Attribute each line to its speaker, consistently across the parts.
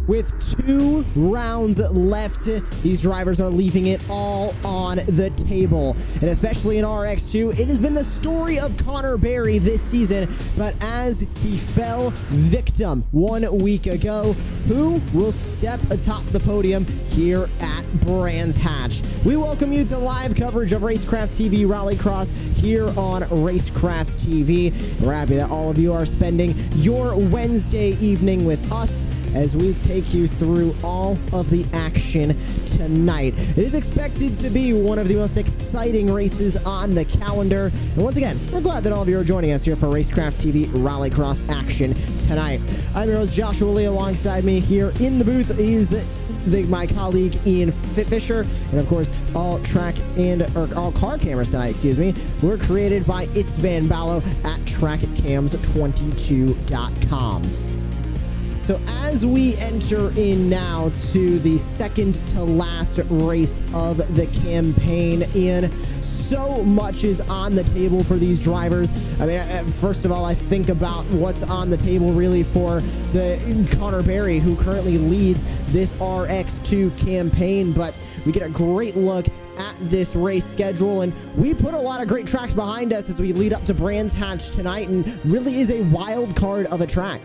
Speaker 1: With 2 rounds left, these drivers are leaving it all on the table. And especially in RX2, it has been the story of Connor Berry this season. But as he fell victim 1 week ago, who will step atop the podium here at Brands Hatch? We welcome you to live coverage of Racecraft TV Rallycross here on Racecraft TV. We're happy that all of you are spending your Wednesday evening with us as we take you through all of the action tonight. It is expected to be one of the most exciting races on the calendar. And once again, we're glad that all of you are joining us here for Racecraft TV Rallycross action tonight. I'm your host, Joshua Lee. Alongside me here in the booth is my colleague Ian Fisher, and of course all car cameras tonight, were created by Istvan Ballo at trackcams22.com. So as we enter in now to the second to last race of the campaign, Ian, so much is on the table for these drivers. I mean, first of all, I think about what's on the table really for the Connor Berry, who currently leads this RX2 campaign, but we get a great look at this race schedule, and we put a lot of great tracks behind us as we lead up to Brands Hatch tonight, and really is a wild card of a track.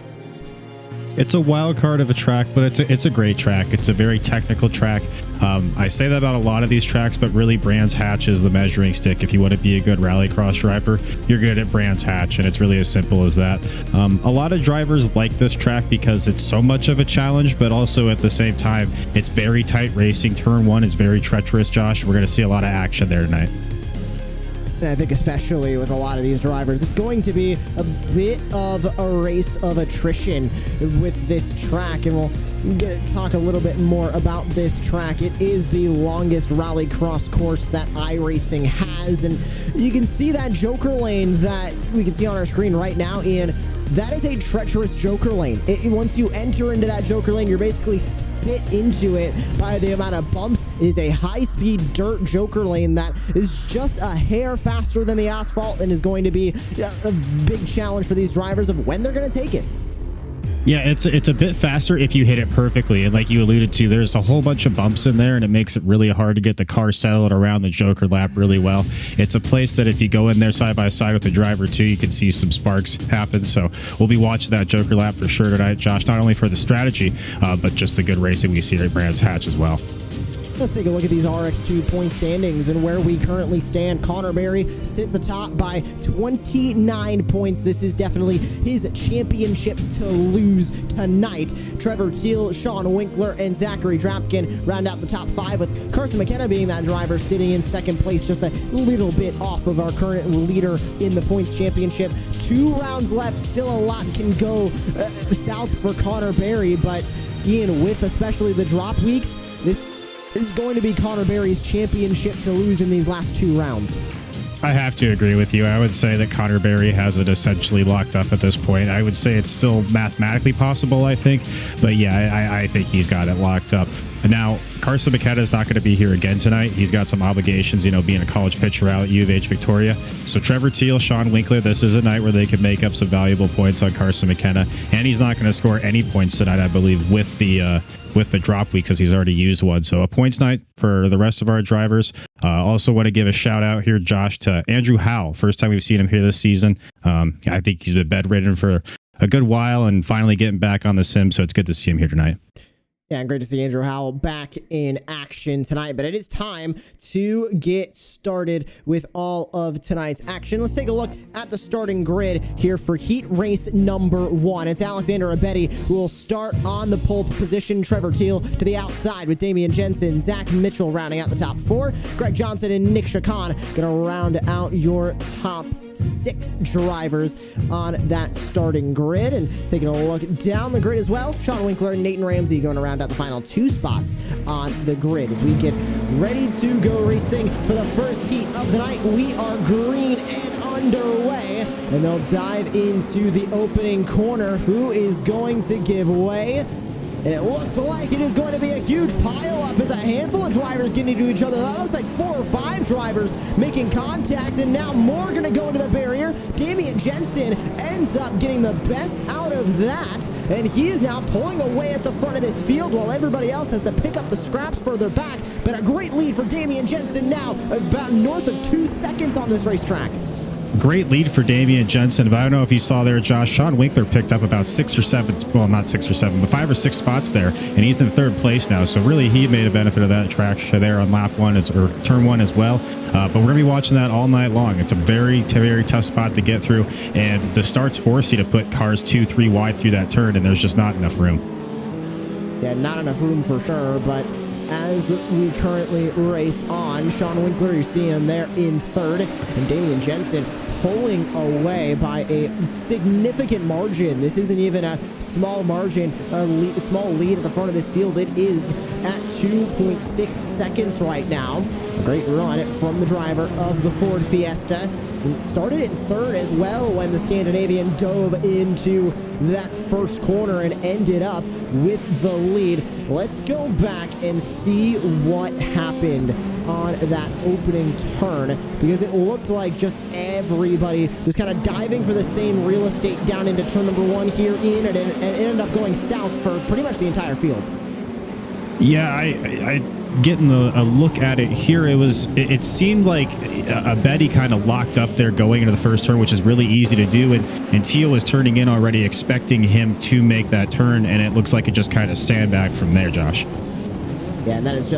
Speaker 2: It's a wild card of a track, but it's a great track. It's a very technical track. I say that about a lot of these tracks, but really Brands Hatch is the measuring stick. If you want to be a good rallycross driver, you're good at Brands Hatch, and it's really as simple as that. A lot of drivers like this track because it's so much of a challenge, but also at the same time, it's very tight racing. Turn 1 is very treacherous, Josh. We're going to see a lot of action there tonight.
Speaker 1: And I think especially with a lot of these drivers, it's going to be a bit of a race of attrition with this track. And we'll talk a little bit more about this track. It is the longest rallycross course that iRacing has. And you can see that Joker lane that we can see on our screen right now, Ian. That is a treacherous Joker lane. Once you enter into that Joker lane, you're basically spit into it by the amount of bumps. It is a high-speed dirt Joker lane that is just a hair faster than the asphalt and is going to be a big challenge for these drivers of when they're going to take it.
Speaker 2: Yeah, it's a bit faster if you hit it perfectly. And like you alluded to, there's a whole bunch of bumps in there, and it makes it really hard to get the car settled around the Joker lap really well. It's a place that if you go in there side by side with the driver too, you can see some sparks happen. So we'll be watching that Joker lap for sure tonight, Josh, not only for the strategy, but just the good racing we see at Brands Hatch as well.
Speaker 1: Let's take a look at these RX2 point standings and where we currently stand. Connor Berry sits atop by 29 points. This is definitely his championship to lose tonight. Trevor Teal, Sean Winkler, and Zachary Drapkin round out the top 5, with Carson McKenna being that driver sitting in second place, just a little bit off of our current leader in the points championship. 2 rounds left, still a lot can go south for Connor Berry, but Ian, with especially the drop weeks, this is going to be Connor Berry's championship to lose in these last 2 rounds.
Speaker 2: I have to agree with you. I would say that Connor Berry has it essentially locked up at this point. I would say it's still mathematically possible, I think. But yeah, I think he's got it locked up. Now, Carson McKenna is not going to be here again tonight. He's got some obligations, being a college pitcher out at U of H Victoria. So Trevor Teal, Sean Winkler, this is a night where they can make up some valuable points on Carson McKenna. And he's not going to score any points tonight, I believe, with the drop week, because he's already used one. So a points night for the rest of our drivers. Also want to give a shout out here, Josh, to Andrew Howell. First time we've seen him here this season. I think he's been bedridden for a good while and finally getting back on the sim. So it's good to see him here tonight.
Speaker 1: Yeah, great to see Andrew Howell back in action tonight, but it is time to get started with all of tonight's action. Let's take a look at the starting grid here for heat race number 1. It's Alexander Abetti who will start on the pole position. Trevor Teal to the outside with Damian Jensen, Zach Mitchell rounding out the top 4. Greg Johnson and Nick Chacon gonna round out your top 6 drivers on that starting grid. And taking a look down the grid as well, Sean Winkler and Nathan Ramsey going to round out the final 2 spots on the grid as we get ready to go racing for the first heat of the night. We are green and underway, and they'll dive into the opening corner. Who is going to give way? And it looks like it is going to be a huge pile-up as a handful of drivers get into each other. That looks like 4 or 5 drivers making contact, and now more going to go into the barrier. Damian Jensen ends up getting the best out of that, and he is now pulling away at the front of this field while everybody else has to pick up the scraps further back. But a great lead for Damian Jensen now, about north of 2 seconds on this racetrack.
Speaker 2: Great lead for Damian Jensen, but I don't know if you saw there, Josh, Sean Winkler picked up about 6 or 7, well, not 6 or 7, but 5 or 6 spots there, and he's in 3rd place now. So really, he made a benefit of that track there on lap 1 or turn 1 as well. But we're gonna be watching that all night long. It's a very, very tough spot to get through, and the starts force you to put cars 2, 3 wide through that turn, and there's just not enough room.
Speaker 1: Yeah, not enough room for sure, but as we currently race on, Sean Winkler, you see him there in 3rd, and Damian Jensen pulling away by a significant margin. This isn't even a small margin, a small lead at the front of this field. It is at 2.6 seconds right now. A great run from the driver of the Ford Fiesta. It started in 3rd as well when the Scandinavian dove into that first corner and ended up with the lead. Let's go back and see what happened on that opening turn, because it looked like just everybody was kind of diving for the same real estate down into turn number 1 here in, and it ended up going south for pretty much the entire field.
Speaker 2: Yeah, I getting a look at it here, it seemed like a Betty kind of locked up there going into the first turn, which is really easy to do, and Teal was turning in already expecting him to make that turn, and it looks like it just kind of sandbagged from there, Josh.
Speaker 1: Yeah, and that is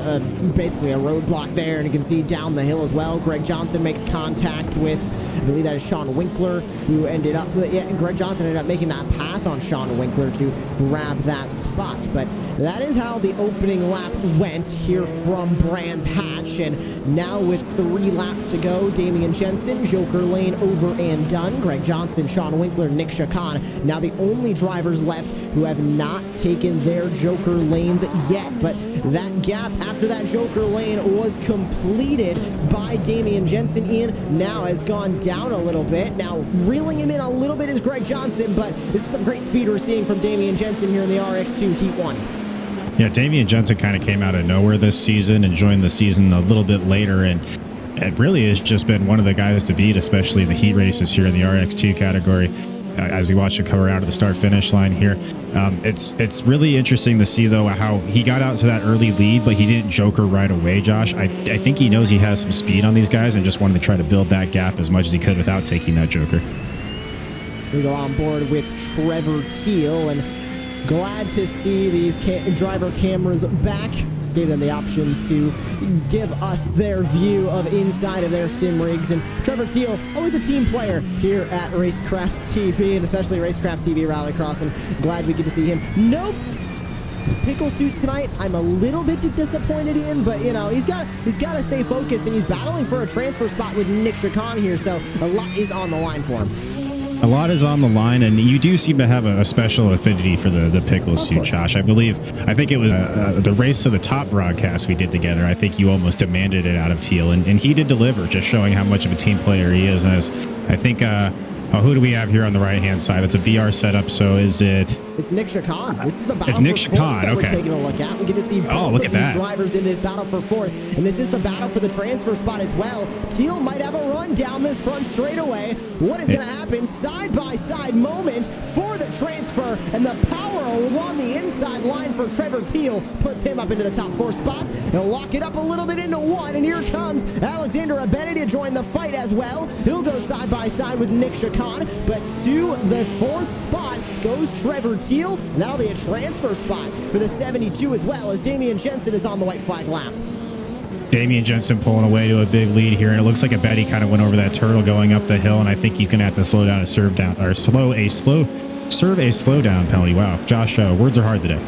Speaker 1: basically a roadblock there, and you can see down the hill as well. Greg Johnson makes contact with, I believe that is Sean Winkler, who ended up, yeah, Greg Johnson ended up making that pass on Sean Winkler to grab that spot. But that is how the opening lap went here from Brands Hatch, and now with 3 laps to go, Damian Jensen, Joker Lane over and done. Greg Johnson, Sean Winkler, Nick Chacon, now the only drivers left who have not taken their Joker lanes yet, but that gap after that Joker lane was completed by Damian Jensen now has gone down a little bit. Now reeling him in a little bit is Greg Johnson, but this is some great speed we're seeing from Damian Jensen here in the RX2 Heat 1.
Speaker 2: Yeah, Damian Jensen kind of came out of nowhere this season and joined the season a little bit later, and it really has just been one of the guys to beat, especially the heat races here in the RX2 category. As we watch it come around to the start-finish line here, it's really interesting to see, though, how he got out to that early lead, but he didn't Joker right away, Josh. I think he knows he has some speed on these guys and just wanted to try to build that gap as much as he could without taking that Joker.
Speaker 1: We go on board with Trevor Teal, and glad to see these driver cameras back. Gave them the option to give us their view of inside of their sim rigs. And Trevor Teal, always a team player here at Racecraft TV, and especially Racecraft TV Rallycross, and glad we get to see him. Nope. Pickle suit tonight, I'm a little bit disappointed in, but you know, he's got to stay focused, and he's battling for a transfer spot with Nick Chacon here, so a lot is on the line for him.
Speaker 2: A lot is on the line, and you do seem to have a special affinity for the pickle suit, Josh. I think it was the Race to the Top broadcast we did together. I think you almost demanded it out of Teal, and he did deliver, just showing how much of a team player he is. As I think, who do we have here on the right-hand side? That's a VR setup, so is it?
Speaker 1: It's Nick Chacon. This is the battle
Speaker 2: it's Nick
Speaker 1: for
Speaker 2: Chacon,
Speaker 1: that
Speaker 2: okay.
Speaker 1: We're taking a look at. We get to see both
Speaker 2: look
Speaker 1: of
Speaker 2: at
Speaker 1: these
Speaker 2: that.
Speaker 1: drivers in this battle for 4th, and this is the battle for the transfer spot as well. Teal might have a run down this front straightaway. What is going to happen? Side-by-side moment for the transfer, and the power along the inside line for Trevor Teal puts him up into the top 4 spots. He'll lock it up a little bit into 1, and here comes Alexander Abedi to join the fight as well. He'll go side-by-side with Nick Chacon, but to the 4th spot goes Trevor Teal, and that'll be a transfer spot for the 72 as well, as Damian Jensen is on the white flag lap.
Speaker 2: Damian Jensen pulling away to a big lead here, and it looks like Abedi kind of went over that turtle going up the hill, and I think he's going to have to slow down a serve down, or serve a slowdown penalty. Wow, Josh, words are hard today.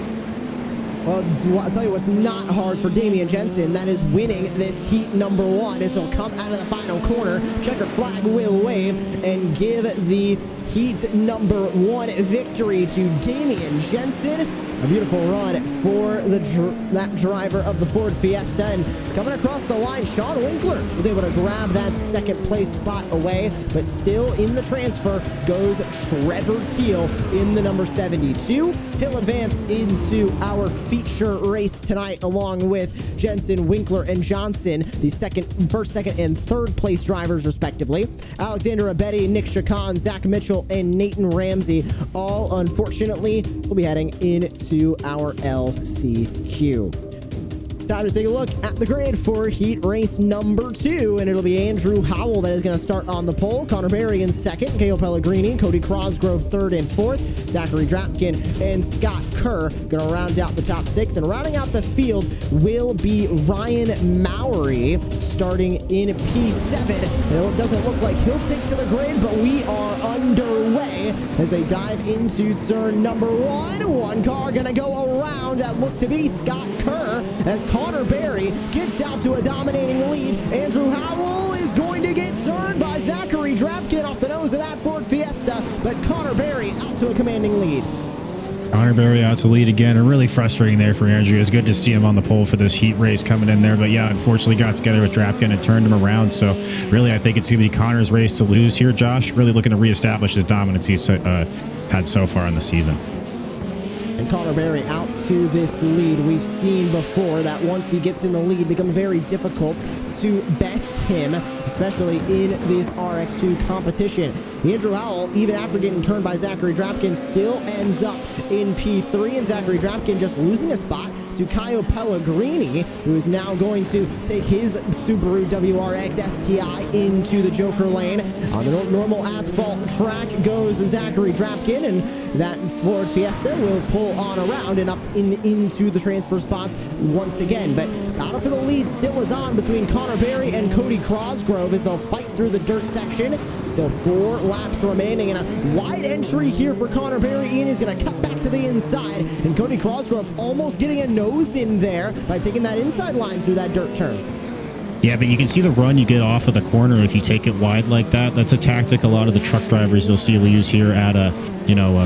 Speaker 1: Well, I'll tell you what's not hard for Damian Jensen. That is winning this heat number 1 as he'll come out of the final corner. Checkered flag will wave and give the heat number 1 victory to Damian Jensen. A beautiful run for that driver of the Ford Fiesta, and coming across the line, Sean Winkler was able to grab that second place spot away, but still in the transfer goes Trevor Teal in the number 72. He'll advance into our feature race tonight along with Jensen, Winkler, and Johnson, the first, second, and third place drivers respectively. Alexander Abedi, Nick Chacon, Zach Mitchell, and Nathan Ramsey all unfortunately will be heading into our LCQ. Time to take a look at the grid for heat race number 2, and it'll be Andrew Howell that is going to start on the pole. Connor Berry in second, Kale Pellegrini, Cody Crosgrove third and fourth, Zachary Drapkin and Scott Kerr going to round out the top 6, and rounding out the field will be Ryan Mowry starting in P7. It doesn't look like he'll take to the grid, but we are underway as they dive into turn number 1. One car going to go around that look to be Scott Kerr as Connor Berry gets out to a dominating lead. Andrew Howell is going to get turned by Zachary Drapkin off the nose of that Ford Fiesta, but Connor Berry out to a commanding lead.
Speaker 2: Connor Berry out to lead again, and really frustrating there for Andrew. It was good to see him on the pole for this heat race coming in there, but yeah, unfortunately got together with Drapkin and turned him around. So really, I think it's going to be Connor's race to lose here, Josh. Really looking to reestablish his dominance he's had so far in the season.
Speaker 1: And Connor Berry out to this lead. We've seen before that once he gets in the lead, it becomes very difficult to best him, especially in this RX2 competition. Andrew Howell, even after getting turned by Zachary Drapkin, still ends up in P3, and Zachary Drapkin just losing a spot to Kyle Pellegrini, who is now going to take his Subaru WRX STI into the Joker lane. On the normal asphalt track goes Zachary Drapkin, and that Ford Fiesta will pull on around and up into the transfer spots once again. But battle for the lead still is on between Connor Berry and Cody Crosgrove as they'll fight through the dirt section. Still 4 laps remaining, and a wide entry here for Connor Berry. Ian is going to cut back to the inside, and Cody Crosgrove almost getting a nose in there by taking that inside line through that dirt turn.
Speaker 2: Yeah, but you can see the run you get off of the corner if you take it wide like that. That's a tactic a lot of the truck drivers you'll see use here at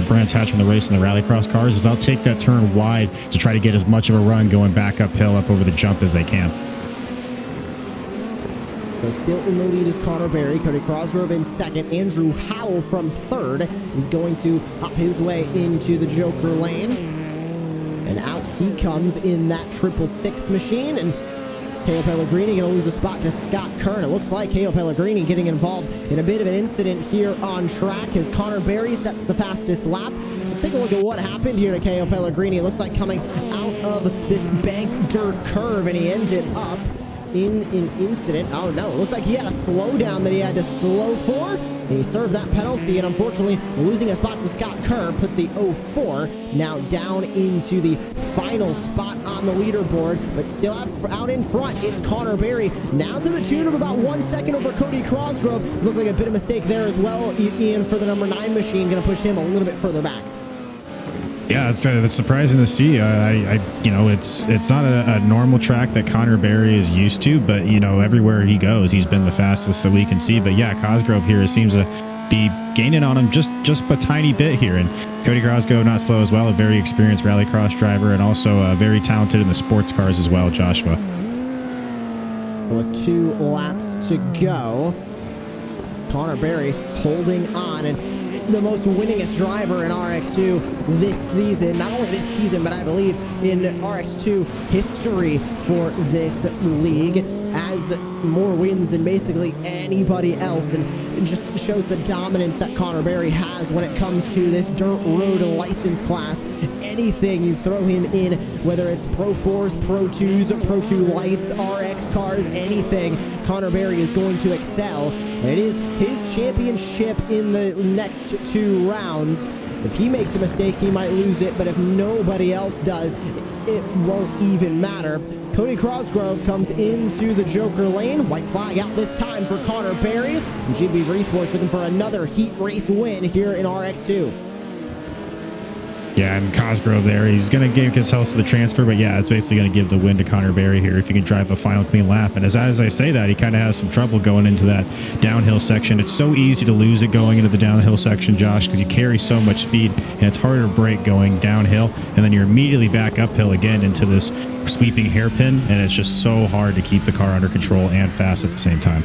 Speaker 2: Brands Hatch in the race in the Rallycross cars, is they'll take that turn wide to try to get as much of a run going back uphill up over the jump as they can.
Speaker 1: So still in the lead is Connor Berry, Cody Crosgrove in second. Andrew Howell from third is going to up his way into the Joker lane. And out he comes in that 666 machine, and Kale Pellegrini going to lose a spot to Scott Kern. It looks like Kale Pellegrini getting involved in a bit of an incident here on track as Connor Berry sets the fastest lap. Let's take a look at what happened here to Kale Pellegrini. It looks like coming out of this banked dirt curve, and he ended up in an incident. Oh no, it looks like he had a slowdown that he had to slow for. He served that penalty, and unfortunately losing a spot to Scott Kerr put the 04 now down into the final spot on the leaderboard, but still out in front it's Connor Berry, now to the tune of about 1 second over Cody Crosgrove. Looked like a bit of mistake there as well, Ian, for the number 9 machine, going to push him a little bit further back.
Speaker 2: Yeah, it's surprising to see. It's not a normal track that Connor Berry is used to, but everywhere he goes, he's been the fastest that we can see. But yeah, Cosgrove here seems to be gaining on him just a tiny bit here, and Cody Crosgrove not slow as well, a very experienced rallycross driver, and also very talented in the sports cars as well, Joshua.
Speaker 1: With 2 laps to go, Connor Berry holding on, and the most winningest driver in RX2 this season. Not only this season, but I believe in RX2 history for this league. Has more wins than basically anybody else, and it just shows the dominance that Connor Berry has when it comes to this dirt road license class. Anything you throw him in, whether it's Pro 4s, Pro 2s, Pro 2 lights, RX cars, anything, Connor Berry is going to excel. And it is his championship in the next 2 rounds. If he makes a mistake, he might lose it, but if nobody else does, it won't even matter. Cody Crosgrove comes into the Joker lane. White flag out this time for Connor Berry. And GB Esports looking for another heat race win here in RX2.
Speaker 2: Yeah, and Cosgrove there, he's going to give his health to the transfer, but yeah, it's basically going to give the win to Connor Berry here if he can drive a final clean lap. And as I say that, he kind of has some trouble going into that downhill section. It's so easy to lose it going into the downhill section, Josh, because you carry so much speed, and it's harder to brake going downhill, and then you're immediately back uphill again into this sweeping hairpin, and it's just so hard to keep the car under control and fast at the same time.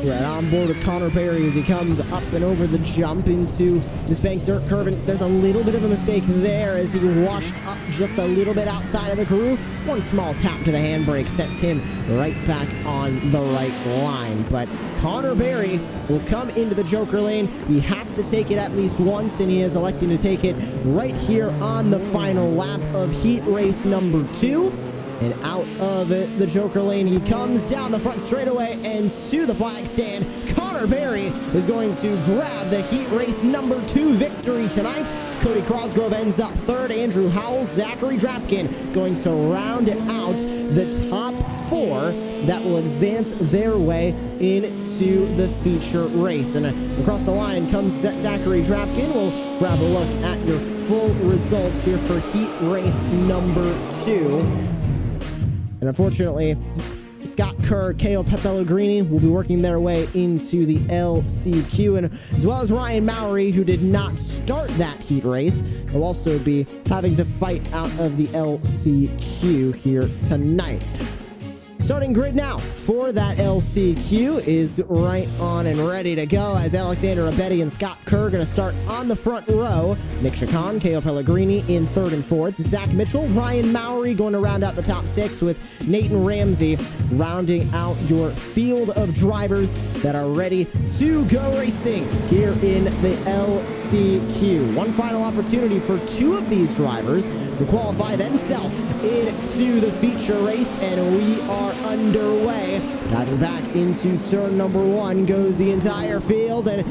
Speaker 1: Right on board with Connor Berry as he comes up and over the jump into this banked dirt curve, and there's a little bit of a mistake there as he washed up just a little bit outside of the groove. One small tap to the handbrake sets him right back on the right line. But Connor Berry will come into the Joker lane. He has to take it at least once, and he is electing to take it right here on the final lap of heat race number 2. And out of the Joker lane he comes down the front straightaway and to the flag stand. Connor Berry is going to grab the heat race number 2 victory tonight. Cody Cosgrove ends up 3rd. Andrew Howell, Zachary Drapkin going to round out the top 4 that will advance their way into the feature race. And across the line comes Zachary Drapkin. We'll grab a look at your full results here for heat race number 2. And unfortunately, Scott Kerr, Kale Pellegrini will be working their way into the LCQ, and as well as Ryan Mowry, who did not start that heat race, will also be having to fight out of the LCQ here tonight. Starting grid now for that LCQ is right on and ready to go as Alexander Abedi and Scott Kerr are going to start on the front row. Nick Chacon, Kale Pellegrini in 3rd and 4th. Zach Mitchell, Ryan Mowry going to round out the top 6 with Nathan Ramsey rounding out your field of drivers that are ready to go racing here in the LCQ. One final opportunity for 2 of these drivers to qualify themselves into the feature race, and we are underway. Diving back into turn number 1 goes the entire field, and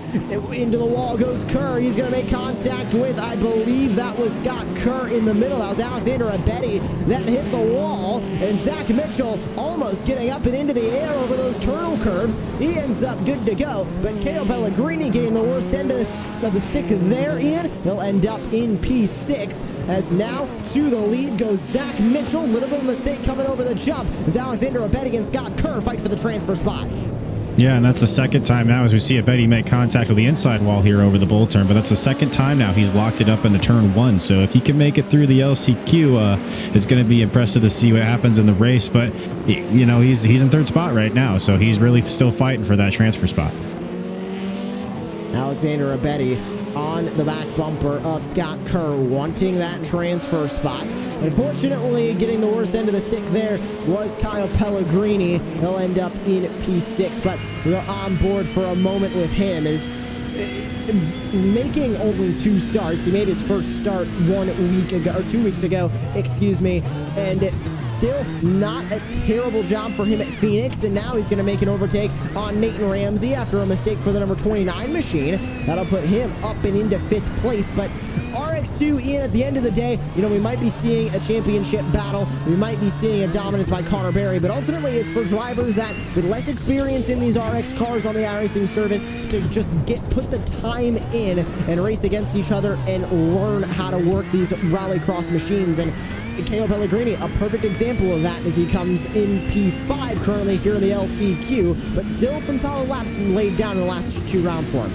Speaker 1: into the wall goes Kerr. He's going to make contact with, I believe that was Scott Kerr in the middle. That was Alexander Abedi that hit the wall, and Zach Mitchell almost getting up and into the air over those turtle curves. He ends up good to go, but Kale Pellegrini getting the worst end of the stick there in. He'll end up in P6 as now to the lead goes Zach Mitchell. Little bit of a mistake coming over the jump as Alexander Abedi and Scott Kerr fight for the transfer spot.
Speaker 2: Yeah, and that's the second time now as we see Abedi make contact with the inside wall here over the bull turn, but that's the second time now he's locked it up into turn 1. So if he can make it through the LCQ, it's going to be impressive to see what happens in the race. But, you know, he's in 3rd spot right now, so he's really still fighting for that transfer spot.
Speaker 1: Alexander Abedi on the back bumper of Scott Kerr, wanting that transfer spot. Unfortunately, getting the worst end of the stick there was Kyle Pellegrini. He'll end up in P6, but we're on board for a moment with him as making only 2 starts. He made his first start 1 week ago, or 2 weeks ago, excuse me, and still not a terrible job for him at Phoenix, and now he's going to make an overtake on Nathan Ramsey after a mistake for the number 29 machine. That'll put him up and into 5th place, but RX2 in at the end of the day, you know, we might be seeing a championship battle. We might be seeing a dominance by Connor Berry, but ultimately it's for drivers that with less experience in these RX cars on the iRacing service to just put the time in and race against each other and learn how to work these rallycross machines. And Kale Pellegrini, a perfect example of that as he comes in P5 currently here in the LCQ, but still some solid laps laid down in the last 2 rounds for him.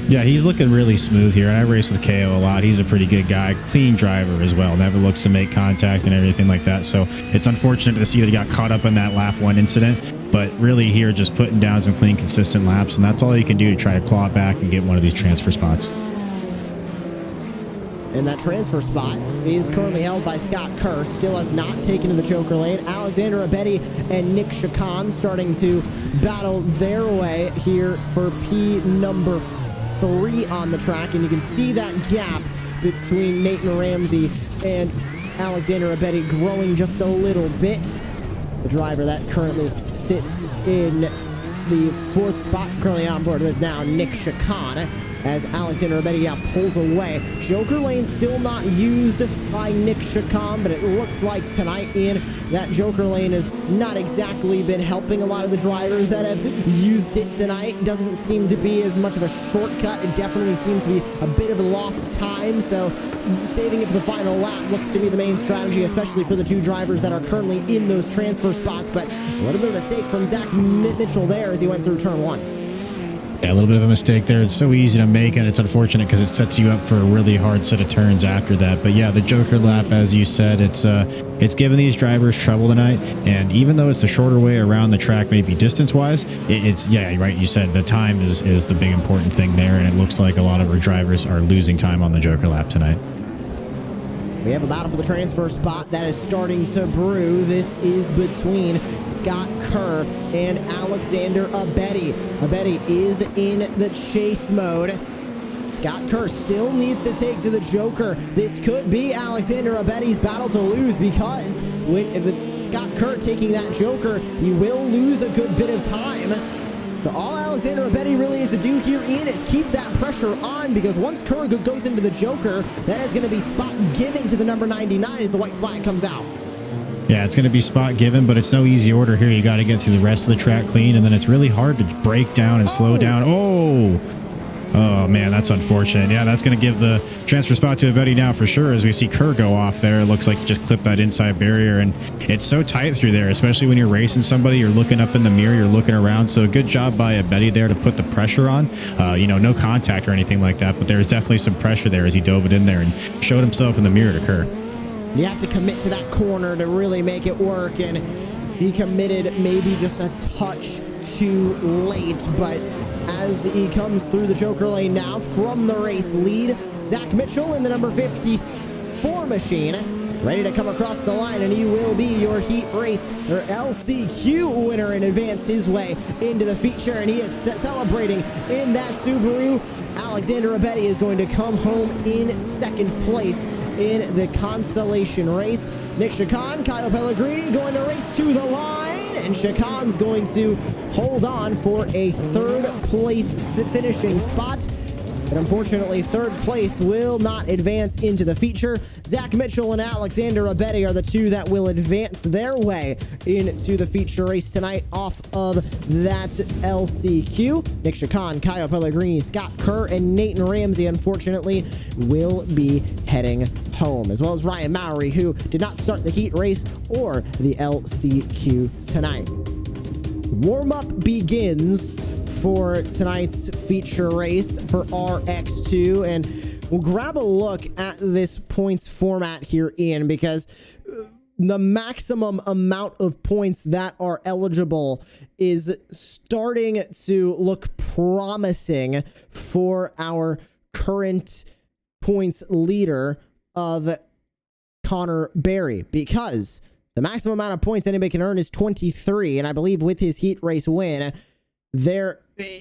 Speaker 2: Yeah, he's looking really smooth here. I race with KO a lot. He's a pretty good guy, clean driver as well. Never looks to make contact and everything like that. So it's unfortunate to see that he got caught up in that lap 1 incident. But really here, just putting down some clean, consistent laps, and that's all you can do to try to claw back and get one of these transfer spots.
Speaker 1: And that transfer spot is currently held by Scott Kerr. Still has not taken to the Joker lane. Alexander Abedi and Nick Chacon starting to battle their way here for P number 3 on the track. And you can see that gap between Nathan Ramsey and Alexander Abedi growing just a little bit. The driver that currently sits in the 4th spot currently on board with now Nick Chacon. as Alexander Abedi pulls away. Joker lane still not used by Nick Chacon, but it looks like tonight, Ian, that Joker lane has not exactly been helping a lot of the drivers that have used it tonight. Doesn't seem to be as much of a shortcut. It definitely seems to be a bit of a lost time, so saving it for the final lap looks to be the main strategy, especially for the two drivers that are currently in those transfer spots. But a little bit of a mistake from Zach Mitchell there as he went through turn one.
Speaker 2: Yeah, a little bit of a mistake there. It's so easy to make, and it's unfortunate because it sets you up for a really hard set of turns after that. But yeah, the Joker lap, as you said, it's given these drivers trouble tonight. And even though it's the shorter way around the track, maybe distance-wise, it's yeah, right. You said the time is the big important thing there, and it looks like a lot of our drivers are losing time on the Joker lap tonight.
Speaker 1: We have a battle for the transfer spot that is starting to brew. This is between Scott Kerr and Alexander Abedi. Abedi is in the chase mode. Scott Kerr still needs to take to the Joker. This could be Alexander Abedi's battle to lose, because with Scott Kerr taking that Joker, he will lose a good bit of time. So all Alexander Abedi really needs to do here, Ian, is keep that pressure on, because once Kerr goes into the Joker, that is going to be spot given to the number 99 as the white flag comes out.
Speaker 2: Yeah, it's going to be spot given, but it's no easy order here. You got to get through the rest of the track clean, and then it's really hard to break down and slow down. Oh, man, that's unfortunate. Yeah, that's going to give the transfer spot to Abedi now for sure, as we see Kerr go off there. It looks like he just clipped that inside barrier, and it's so tight through there, especially when you're racing somebody. You're looking up in the mirror, you're looking around. So good job by Abedi there to put the pressure on. No contact or anything like that, but there's definitely some pressure there as he dove it in there and showed himself in the mirror to Kerr.
Speaker 1: You have to commit to that corner to really make it work, and he committed maybe just a touch too late, but as he comes through the Joker lane now from the race lead, Zach Mitchell in the number 54 machine, ready to come across the line, and he will be your heat race or LCQ winner and advance his way into the feature, and he is celebrating in that Subaru. Alexander Abedi is going to come home in second place in the consolation race. Nick Chacon, Kyle Pellegrini going to race to the line, and Chacon's going to hold on for a third place finishing spot. But unfortunately, third place will not advance into the feature. Zach Mitchell and Alexander Abedi are the two that will advance their way into the feature race tonight off of that LCQ. Nick Chacon, Kyle Pellegrini, Scott Kerr, and Nathan Ramsey, unfortunately, will be heading home, as well as Ryan Mowry, who did not start the heat race or the LCQ tonight. Warm-up begins for tonight's feature race for RX2, and we'll grab a look at this points format here, Ian, because the maximum amount of points that are eligible is starting to look promising for our current points leader of Connor Berry, because the maximum amount of points anybody can earn is 23, and I believe with his heat race win there,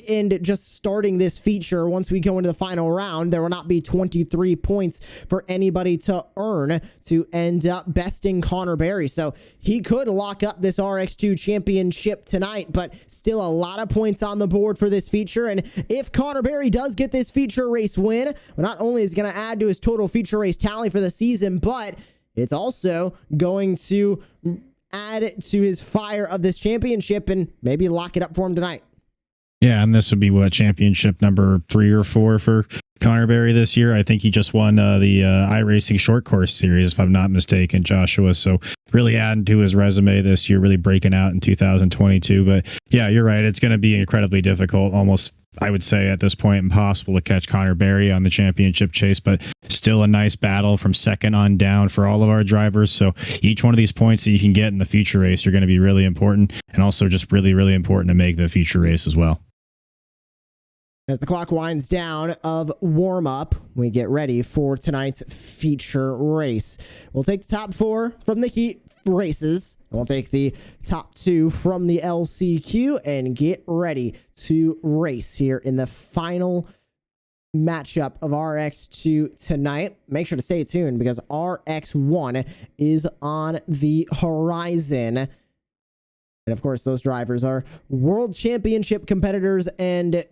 Speaker 1: and just starting this feature, once we go into the final round, there will not be 23 points for anybody to earn to end up besting Connor Berry. So he could lock up this RX2 championship tonight, but still a lot of points on the board for this feature. And if Connor Berry does get this feature race win, well, not only is it going to add to his total feature race tally for the season, but it's also going to add to his fire of this championship and maybe lock it up for him tonight.
Speaker 2: Yeah, and this would be what, championship number 3 or 4 for Connor Berry this year. I think he just won the iRacing short course series, if I'm not mistaken, Joshua. So really adding to his resume this year, really breaking out in 2022. But yeah, you're right. It's going to be incredibly difficult, almost, I would say at this point, impossible to catch Connor Berry on the championship chase, but still a nice battle from second on down for all of our drivers. So each one of these points that you can get in the future race are going to be really important, and also just really, really important to make the future race as well.
Speaker 1: As the clock winds down of warm-up, we get ready for tonight's feature race. We'll take the top 4 from the heat races, and we'll take the top 2 from the LCQ and get ready to race here in the final matchup of RX2 tonight. Make sure to stay tuned because RX1 is on the horizon. And of course, those drivers are world championship competitors and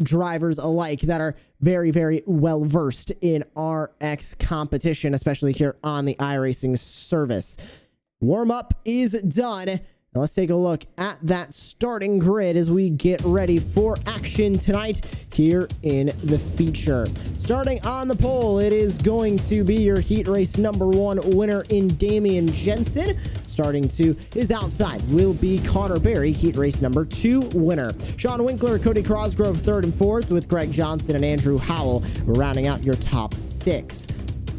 Speaker 1: drivers alike that are very, very well versed in RX competition, especially here on the iRacing service. Warm up is done. Now let's take a look at that starting grid as we get ready for action tonight here in the feature. Starting on the pole, it is going to be your heat race number 1 winner in Damian Jensen. Starting 2 is outside, will be Connor Berry, heat race number 2 winner. Sean Winkler, Cody Crosgrove 3rd and 4th, with Greg Johnson and Andrew Howell rounding out your top 6.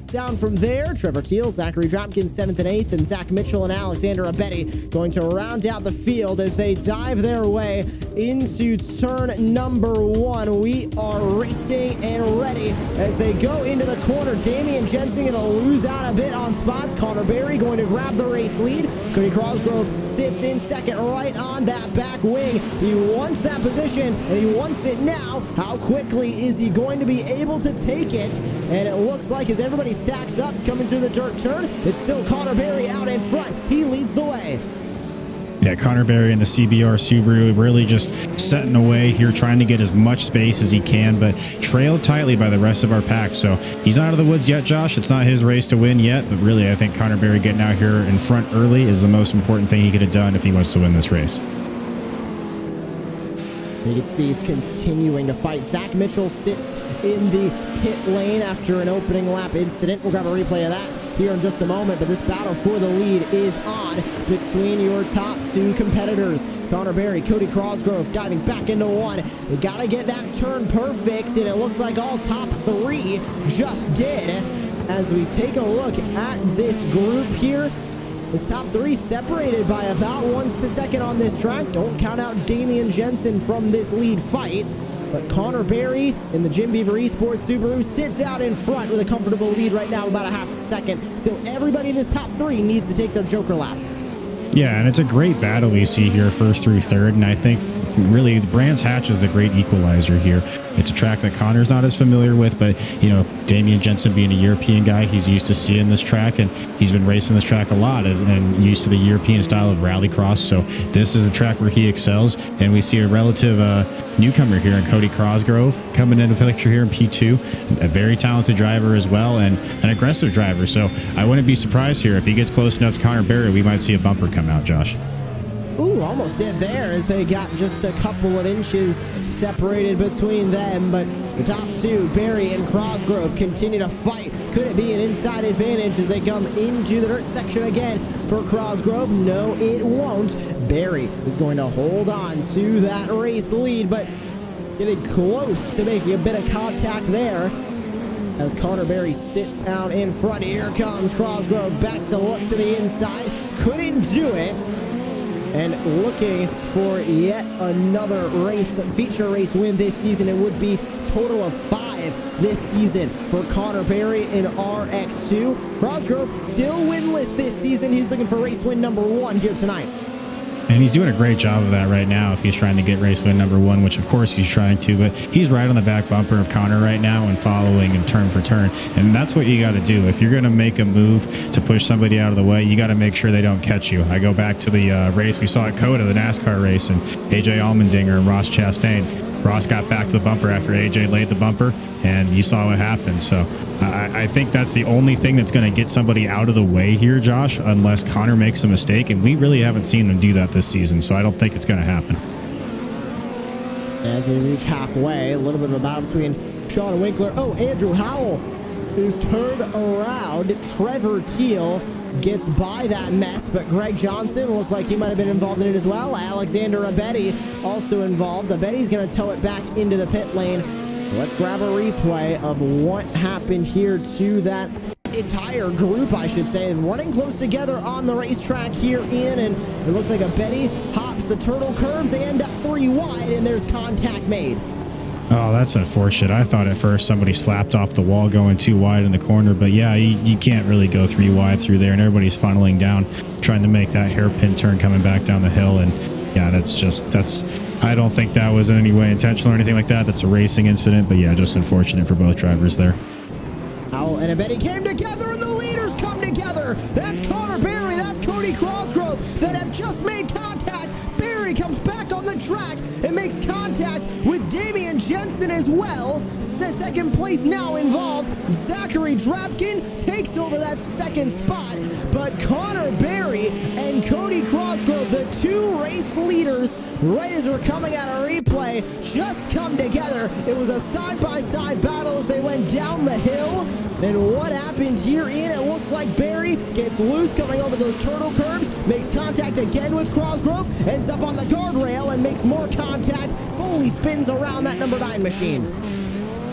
Speaker 1: Down from there, Trevor Teal, Zachary Dropkins 7th and 8th, and Zach Mitchell and Alexander Abedi going to round out the field as they dive their way into turn number 1. We are racing and ready as they go into the corner. Damian Jensen going to lose out a bit on spots. Connor Berry going to grab the race lead. Cody Crosgrove sits in second right on that back wing. He wants that position and he wants it now. How quickly is he going to be able to take it? And it looks like as everybody stacks up coming through the dirt turn, it's still Connor Berry out in front. He leads the way.
Speaker 2: Yeah, Connor Berry and the CBR Subaru really just setting away here, trying to get as much space as he can, but trailed tightly by the rest of our pack. So he's not out of the woods yet, Josh. It's not his race to win yet, but really I think Connor Berry getting out here in front early is the most important thing he could have done if he wants to win this race.
Speaker 1: You can see he's continuing to fight. Zach Mitchell sits in the pit lane after an opening lap incident. We'll grab a replay of that here in just a moment, but this battle for the lead is on between your top 2 competitors. Connor Berry, Cody Crosgrove diving back into 1. They got to get that turn perfect, and it looks like all top 3 just did. As we take a look at this group here, this top 3 separated by about 1 second on this track. Don't count out Damian Jensen from this lead fight. But Connor Berry in the Jim Beaver Esports Subaru sits out in front with a comfortable lead right now, about a half second. Still, everybody in this top 3 needs to take their Joker lap.
Speaker 2: Yeah, and it's a great battle we see here, first through third, and I think really the Brands Hatch is the great equalizer here. It's a track that Connor's not as familiar with, but you know, Damian Jensen being a European guy, he's used to seeing this track, and he's been racing this track a lot and used to the European style of rallycross. So this is a track where he excels, and we see a relative newcomer here in Cody Crosgrove coming into the picture here in P2, a very talented driver as well, and an aggressive driver. So I wouldn't be surprised here if he gets close enough to Connor Berry, we might see a bumper come out, Josh.
Speaker 1: Ooh, almost did there as they got just a couple of inches separated between them, but the top 2, Berry and Crosgrove, continue to fight. Could it be an inside advantage as they come into the dirt section again for Crosgrove? No, it won't. Berry is going to hold on to that race lead, but getting close to making a bit of contact there as Connor Berry sits out in front. Here comes Crosgrove back to look to the inside. Couldn't do it. And looking for yet another race, feature race win this season. It would be a total of 5 this season for Connor Berry in RX2. Crosgrove still winless this season. He's looking for race win number 1 here tonight.
Speaker 2: And he's doing a great job of that right now if he's trying to get race win number 1, which of course he's trying to, but he's right on the back bumper of Connor right now and following him turn for turn. And that's what you got to do. If you're going to make a move to push somebody out of the way, you got to make sure they don't catch you. I go back to the race we saw at COTA, the NASCAR race, and AJ Allmendinger and Ross Chastain. Ross got back to the bumper after AJ laid the bumper, and you saw what happened. So I think that's the only thing that's going to get somebody out of the way here, Josh, unless Connor makes a mistake, and we really haven't seen him do that this season, so I don't think it's going to happen.
Speaker 1: As we reach halfway, a little bit of a battle between Sean Winkler. Oh, Andrew Howell is turned around. Trevor Teal gets by that mess, but Greg Johnson looked like he might have been involved in it as well. Alexander Abedi also involved. Abedi's going to tow it back into the pit lane. Let's grab a replay of what happened here to that entire group, I should say, running close together on the racetrack here in, and it looks like Abedi hops the turtle curves. They end up 3 wide, and there's contact made.
Speaker 2: Oh, that's unfortunate. I thought at first somebody slapped off the wall going 2 wide in the corner, but yeah, you can't really go 3 wide through there, and everybody's funneling down, trying to make that hairpin turn coming back down the hill, and yeah, that's I don't think that was in any way intentional or anything like that. That's a racing incident, but yeah, just unfortunate for both drivers there.
Speaker 1: Howell and Abedi came together, and the leaders come together. That's Connor Berry, that's Cody Crosgrove that have just made contact. Berry comes back on the track and makes contact with Damian Jensen as well. Second place now involved. Zachary Drapkin takes over that second spot, but Connor Berry and Cody Crosgrove, the two race leaders, right as we're coming at a replay, just come together. It was a side-by-side battle as they went down the hill. Then what happened here in, it looks like Berry gets loose coming over those turtle curves, makes contact again with Crosgrove, ends up on the guardrail and makes more contact, fully spins around that number 9 machine.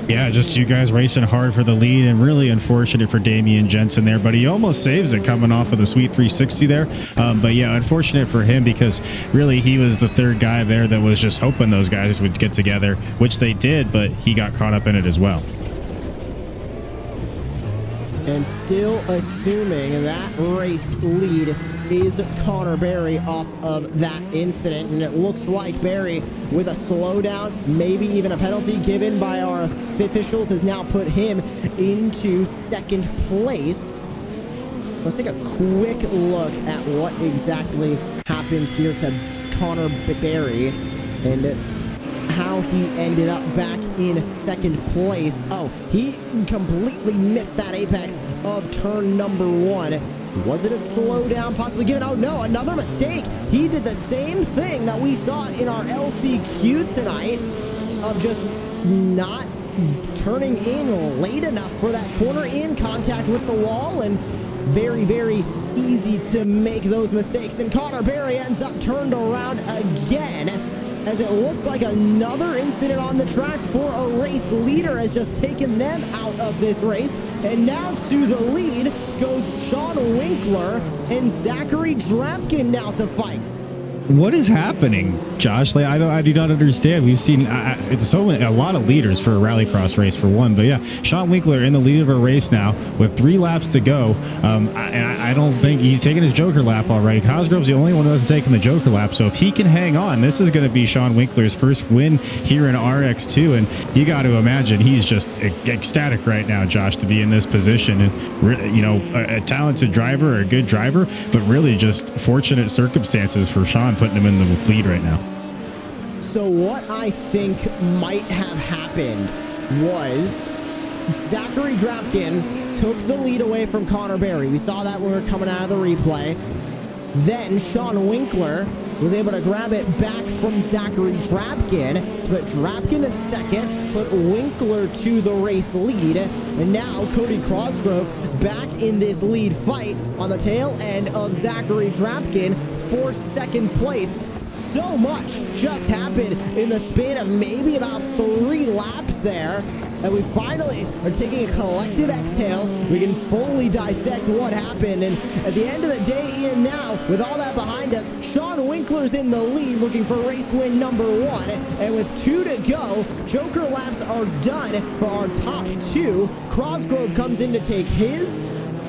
Speaker 2: Yeah, just you guys racing hard for the lead, and really unfortunate for Damian Jensen there, but he almost saves it coming off of the sweet 360 there. But yeah, unfortunate for him because really he was the third guy there that was just hoping those guys would get together, which they did, but he got caught up in it as well.
Speaker 1: And still assuming that race lead is Connor Berry off of that incident. And it looks like Berry, with a slowdown, maybe even a penalty given by our officials, has now put him into second place. Let's take a quick look at what exactly happened here to Connor Berry and how he ended up back in second place. Oh, he completely missed that apex of turn number 1. Was it a slowdown possibly given? Oh no, another mistake. He did the same thing that we saw in our LCQ tonight of just not turning in late enough for that corner, in contact with the wall, and very, very easy to make those mistakes. And Connor Berry ends up turned around again, as it looks like another incident on the track for a race leader has just taken them out of this race. And now to the lead goes Sean Winkler and Zachary Drapkin now to fight.
Speaker 2: What is happening, Josh? Like, I do not understand. We've seen it's a lot of leaders for a rallycross race for one, but yeah, Sean Winkler in the lead of a race now with 3 laps to go. I don't think he's taking his Joker lap already. Cosgrove's the only one who hasn't taken the Joker lap, so if he can hang on, this is going to be Sean Winkler's first win here in RX2, and you got to imagine he's just ecstatic right now, Josh, to be in this position. And you know, a talented driver, a good driver, but really just fortunate circumstances for Sean putting him in the lead right now.
Speaker 1: So what I think might have happened was Zachary Drapkin took the lead away from Connor Berry. We saw that when we were coming out of the replay. Then Sean Winkler was able to grab it back from Zachary Drapkin, put Drapkin to second, put Winkler to the race lead, and now Cody Crosgrove back in this lead fight on the tail end of Zachary Drapkin for second place. So much just happened in the span of maybe about 3 laps there, and we finally are taking a collective exhale. We can fully dissect what happened, and at the end of the day, Ian, now with all that behind us, Sean Winkler's in the lead looking for race win number 1, and with 2 to go, Joker laps are done for our top 2. Crosgrove comes in to take his,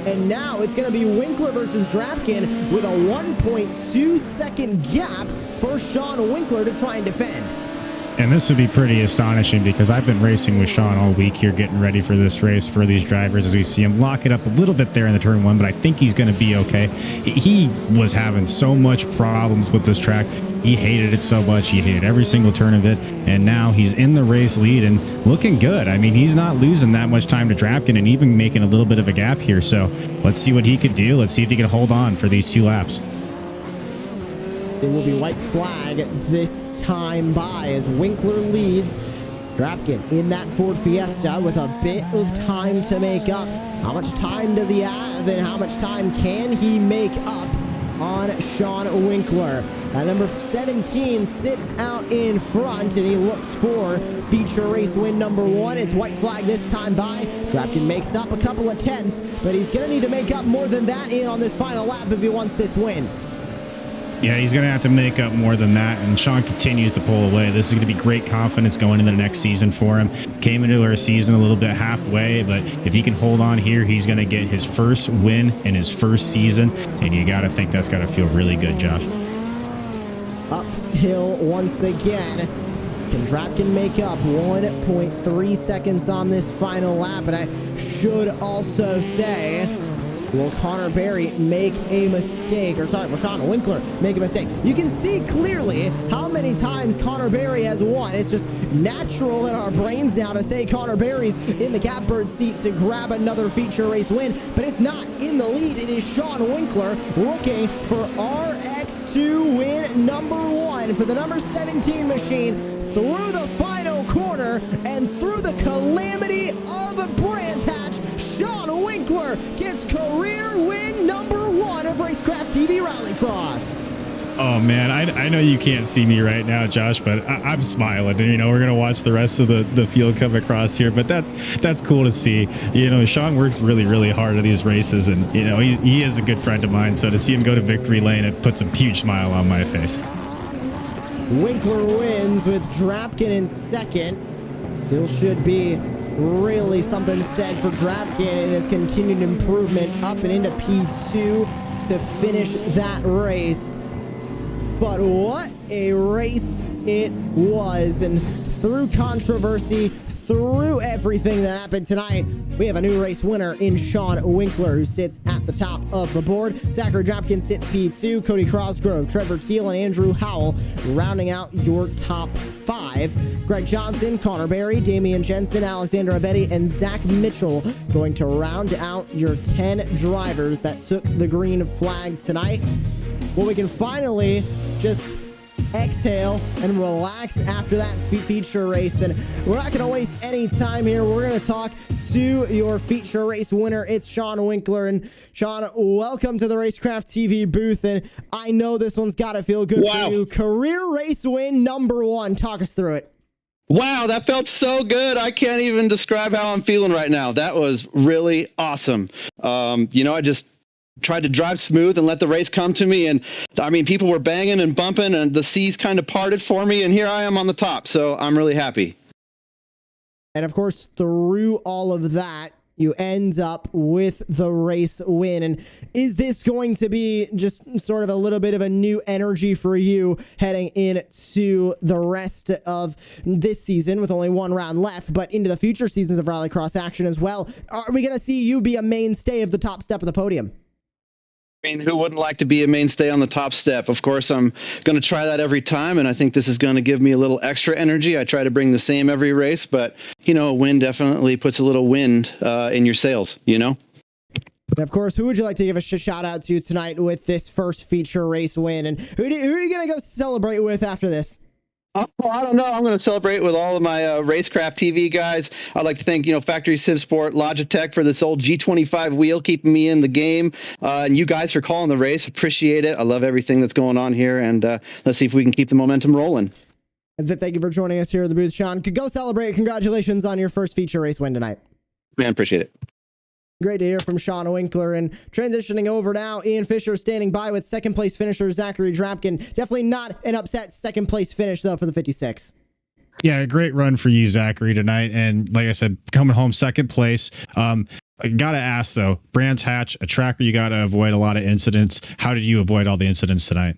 Speaker 1: and now it's going to be Winkler versus Drapkin with a 1.2 second gap for Sean Winkler to try and defend.
Speaker 2: And this would be pretty astonishing because I've been racing with Sean all week here, getting ready for this race for these drivers as we see him lock it up a little bit there in the turn 1, but I think he's going to be okay. He was having so much problems with this track. He hated it so much. He hated every single turn of it. And now he's in the race lead and looking good. I mean, he's not losing that much time to Drapkin and even making a little bit of a gap here. So let's see what he could do. Let's see if he can hold on for these 2 laps.
Speaker 1: It will be white flag this time by as Winkler leads. Drapkin in that Ford Fiesta with a bit of time to make up. How much time does he have and how much time can he make up on Sean Winkler? Number 17 sits out in front and he looks for feature race win number 1. It's white flag this time by. Drapkin makes up a couple of tenths, but he's going to need to make up more than that in on this final lap if he wants this win.
Speaker 2: Yeah, he's going to have to make up more than that, and Sean continues to pull away. This is going to be great confidence going into the next season for him. Came into our season a little bit halfway, but if he can hold on here, he's going to get his first win in his first season, and you got to think that's got to feel really good, Josh.
Speaker 1: Uphill once again. Can Drapkin make up 1.3 seconds on this final lap? And I should also say, will Connor Berry make a mistake? Or sorry, will Sean Winkler make a mistake? You can see clearly how many times Connor Berry has won. It's just, natural in our brains now to say Connor Berry's in the catbird seat to grab another feature race win, but it's not. In the lead, it is Sean Winkler looking for RX2 win number 1 for the number 17 machine through the final corner and through the calamity of a Brands Hatch. Sean Winkler gets career win number 1 of Racecraft TV Rallycross.
Speaker 2: Oh man, I know you can't see me right now, Josh, but I'm smiling. You know, we're gonna watch the rest of the field come across here, but that's cool to see. You know, Sean works really hard at these races, and you know he is a good friend of mine. So to see him go to victory lane, it puts a huge smile on my face.
Speaker 1: Winkler wins with Drapkin in second. Still should be really something said for Drapkin and his continued improvement up and into P2 to finish that race. But what a race it was, and through controversy, through everything that happened tonight, we have a new race winner in Sean Winkler, who sits at the top of the board. Zachary Drapkin sits P2, Cody Crosgrove, Trevor Teal, and Andrew Howell rounding out your top 5. Greg Johnson, Connor Berry, Damian Jensen, Alexander Avetti, and Zach Mitchell going to round out your 10 drivers that took the green flag tonight. Well, we can finally just exhale and relax after that feature race, and we're not going to waste any time here. We're going to talk to your feature race winner. It's Sean Winkler. And Sean, welcome to the Racecraft TV booth, and I know this one's got to feel good for you. Career race win number 1. Talk us through it.
Speaker 3: Wow, that felt so good. I can't even describe how I'm feeling right now. That was really awesome. You know, I just tried to drive smooth and let the race come to me, and I mean, people were banging and bumping, and the seas kind of parted for me, and here I am on the top, so I'm really happy.
Speaker 1: And of course, through all of that, you end up with the race win. And is this going to be just sort of a little bit of a new energy for you heading into the rest of this season with only 1 round left, but into the future seasons of Rallycross action as well? Are we going to see you be a mainstay of the top step of the podium?
Speaker 3: I mean, who wouldn't like to be a mainstay on the top step? Of course, I'm going to try that every time, and I think this is going to give me a little extra energy. I try to bring the same every race, but, you know, a win definitely puts a little wind in your sails, you know?
Speaker 1: And of course, who would you like to give a shout out to tonight with this first feature race win? And who are you going to go celebrate with after this?
Speaker 3: Oh, I don't know. I'm going to celebrate with all of my Racecraft TV guys. I'd like to thank, you know, Factory Civ Sport, Logitech for this old G25 wheel, keeping me in the game. And you guys for calling the race. Appreciate it. I love everything that's going on here. And let's see if we can keep the momentum rolling.
Speaker 1: And thank you for joining us here in the booth, Sean. Go celebrate. Congratulations on your first feature race win tonight.
Speaker 3: Man, appreciate it.
Speaker 1: Great to hear from Sean Winkler. And transitioning over now, Ian Fisher standing by with second place finisher Zachary Drapkin. Definitely not an upset second place finish, though, for the 56.
Speaker 2: Yeah, great run for you, Zachary, tonight. And like I said, coming home second place. I got to ask, though, Brands Hatch, a track where you got to avoid a lot of incidents. How did you avoid all the incidents tonight?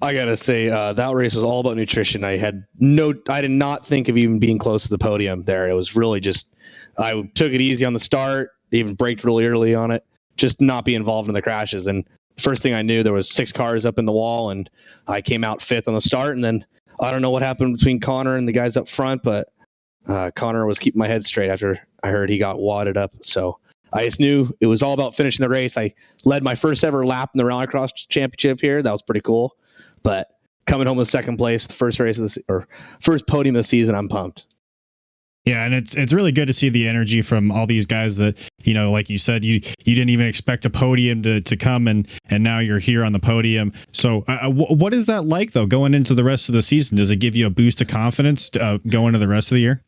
Speaker 4: I got to say, that race was all about nutrition. I did not think of even being close to the podium there. It was really just, I took it easy on the start. Even braked really early on it, just not be involved in the crashes. And first thing I knew, there was 6 cars up in the wall, and I came out 5th on the start. And then I don't know what happened between Connor and the guys up front, but Connor was keeping my head straight after I heard he got wadded up. So I just knew it was all about finishing the race. I led my first ever lap in the Rallycross Championship here. That was pretty cool. But coming home with second place, the first race of first podium of the season, I'm pumped.
Speaker 2: Yeah, and it's really good to see the energy from all these guys that, you know, like you said, you didn't even expect a podium to come, and now you're here on the podium. So what is that like, though, going into the rest of the season? Does it give you a boost of confidence going into the rest of the year?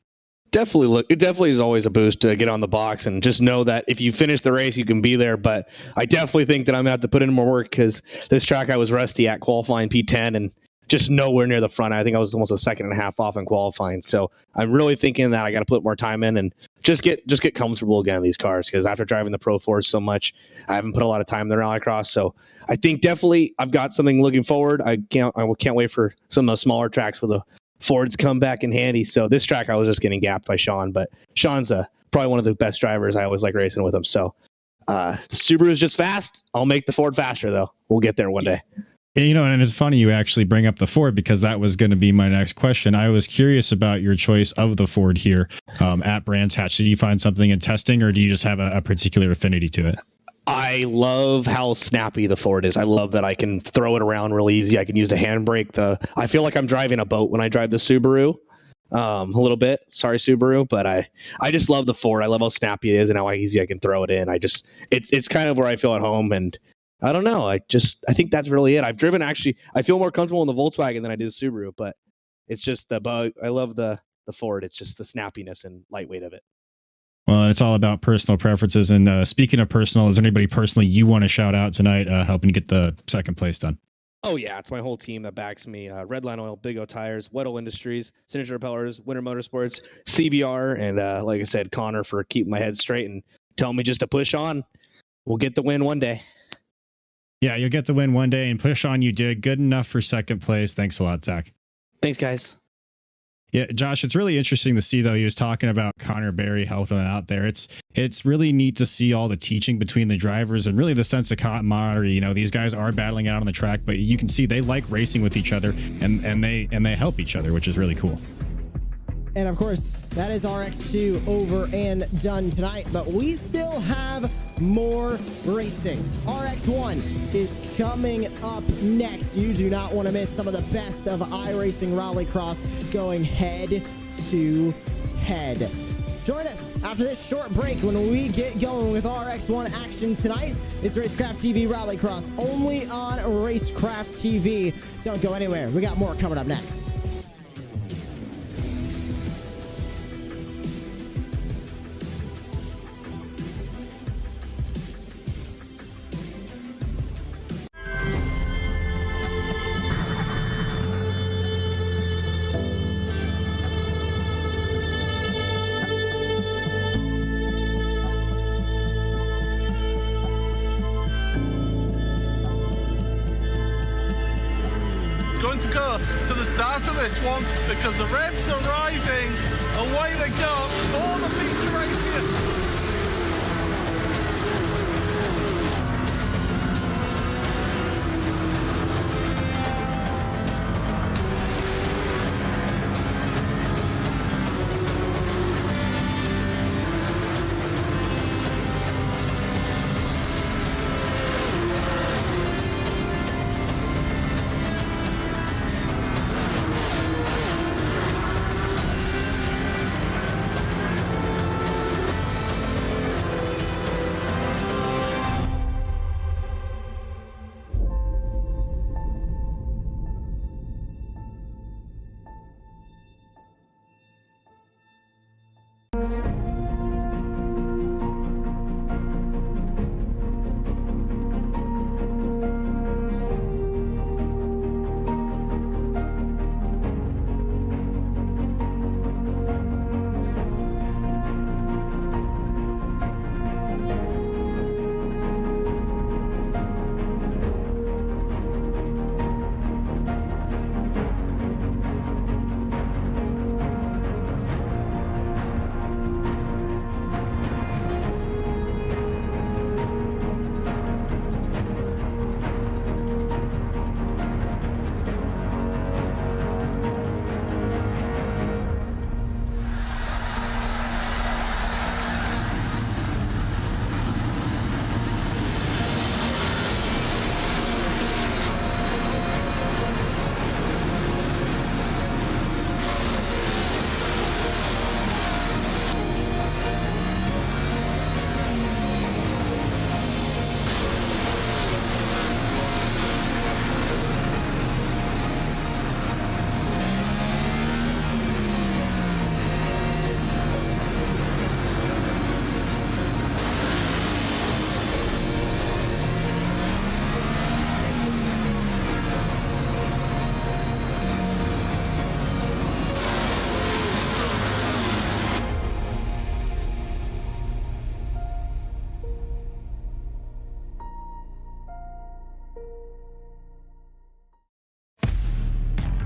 Speaker 4: It definitely is always a boost to get on the box and just know that if you finish the race, you can be there. But I definitely think that I'm going to have to put in more work because this track I was rusty at qualifying P10 and just nowhere near the front. I think I was almost a second and a half off in qualifying. So I'm really thinking that I got to put more time in and just get comfortable again in these cars. Because after driving the Pro 4s so much, I haven't put a lot of time in the Rallycross. So I think definitely I've got something looking forward. I can't wait for some of the smaller tracks where the Fords come back in handy. So this track I was just getting gapped by Sean, but Sean's probably one of the best drivers. I always like racing with him. So the Subaru is just fast. I'll make the Ford faster though. We'll get there one day.
Speaker 2: You know, and it's funny you actually bring up the Ford, because that was going to be my next question. I was curious about your choice of the Ford here at Brands Hatch. Did you find something in testing, or do you just have a particular affinity to it?
Speaker 4: I love how snappy the Ford is. I love that I can throw it around really easy. I can use the handbrake. I feel like I'm driving a boat when I drive the Subaru. A little bit. Sorry, Subaru, but I just love the Ford. I love how snappy it is and how easy I can throw it in. It's kind of where I feel at home, and I don't know. I think that's really it. I've driven, actually, I feel more comfortable in the Volkswagen than I do the Subaru, but it's just I love the Ford. It's just the snappiness and lightweight of it.
Speaker 2: Well, it's all about personal preferences. And speaking of personal, is there anybody personally you want to shout out tonight helping get the second place done?
Speaker 4: Oh, yeah. It's my whole team that backs me. Redline Oil, Big O Tires, Weddle Industries, Signature Repellers, Winter Motorsports, CBR, and like I said, Connor for keeping my head straight and telling me just to push on. We'll get the win one day.
Speaker 2: Yeah, you'll get the win one day, and push on you did. Good enough for second place. Thanks a lot, Zach.
Speaker 4: Thanks, guys.
Speaker 2: Yeah, Josh, it's really interesting to see, though. He was talking about Connor Berry helping out there. It's really neat to see all the teaching between the drivers and really the sense of camaraderie. You know, these guys are battling out on the track, but you can see they like racing with each other, and they help each other, which is really cool.
Speaker 1: And of course, that is RX2 over and done tonight, but we still have more racing. RX1 is coming up next. You do not want to miss some of the best of iRacing Rallycross going head to head. Join us after this short break when we get going with RX1 action tonight. It's Racecraft TV Rallycross, only on Racecraft TV. Don't go anywhere. We got more coming up next.
Speaker 5: Going to go to the start of this one because the revs are rising. Away they go. All the feature racing.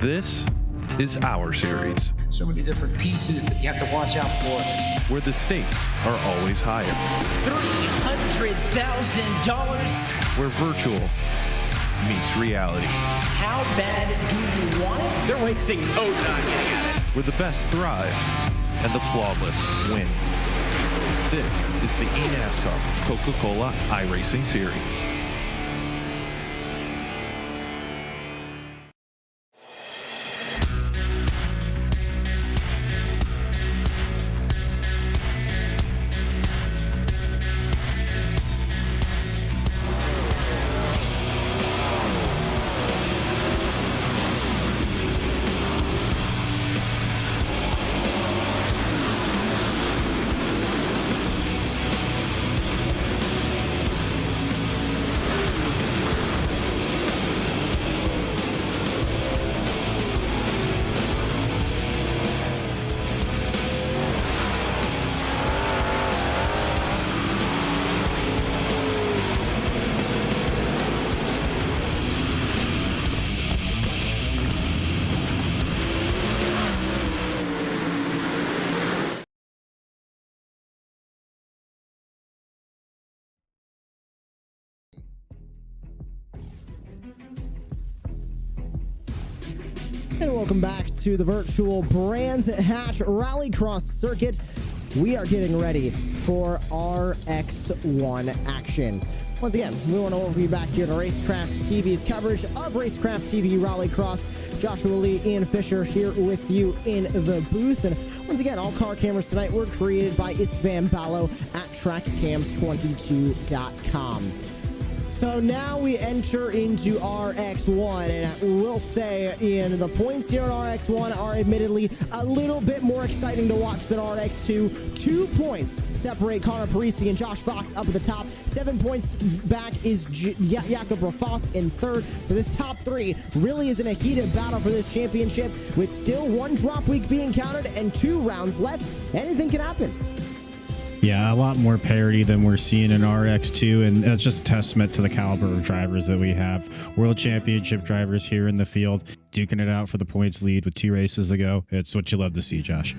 Speaker 6: This is our series,
Speaker 7: so many different pieces that you have to watch out for,
Speaker 6: where the stakes are always higher,
Speaker 7: $300,000,
Speaker 6: where virtual meets reality.
Speaker 7: How bad do you want it?
Speaker 8: They're wasting no time getting at it.
Speaker 6: Where the best thrive and the flawless win. This is the eNASCAR Coca-Cola iRacing Series.
Speaker 1: And welcome back to the virtual Brands Hatch Rallycross circuit. We are getting ready for RX1 action. Once again, we want to welcome you back here to Racecraft TV's coverage of Racecraft TV Rallycross. Joshua Lee, Ian Fisher here with you in the booth. And once again, all car cameras tonight were created by Istvan Ballo at trackcams22.com. So now we enter into RX1, and we'll say, Ian, the points here in RX1 are admittedly a little bit more exciting to watch than RX2. 2 points separate Connor Parisi and Josh Fox up at the top. 7 points back is Jakob Rafos in third. So this top 3 really is in a heated battle for this championship, with still 1 drop week being counted and 2 rounds left. Anything can happen.
Speaker 2: Yeah, a lot more parity than we're seeing in RX2, and it's just a testament to the caliber of drivers that we have. World Championship drivers here in the field, duking it out for the points lead with 2 races to go. It's what you love to see, Josh.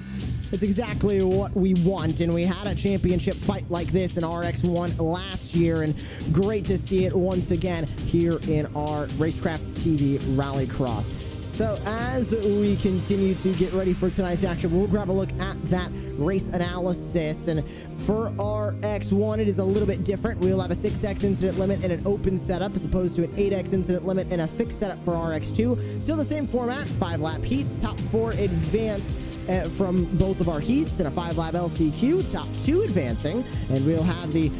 Speaker 1: It's exactly what we want, and we had a championship fight like this in RX1 last year, and great to see it once again here in our Racecraft TV Rallycross. So as we continue to get ready for tonight's action, we'll grab a look at that race analysis. And for RX1, it is a little bit different. We'll have a 6x incident limit and an open setup, as opposed to an 8x incident limit and a fixed setup for RX2. Still the same format, 5-lap heats, top 4 advance from both of our heats, and a 5-lap LCQ, top 2 advancing. And we'll have the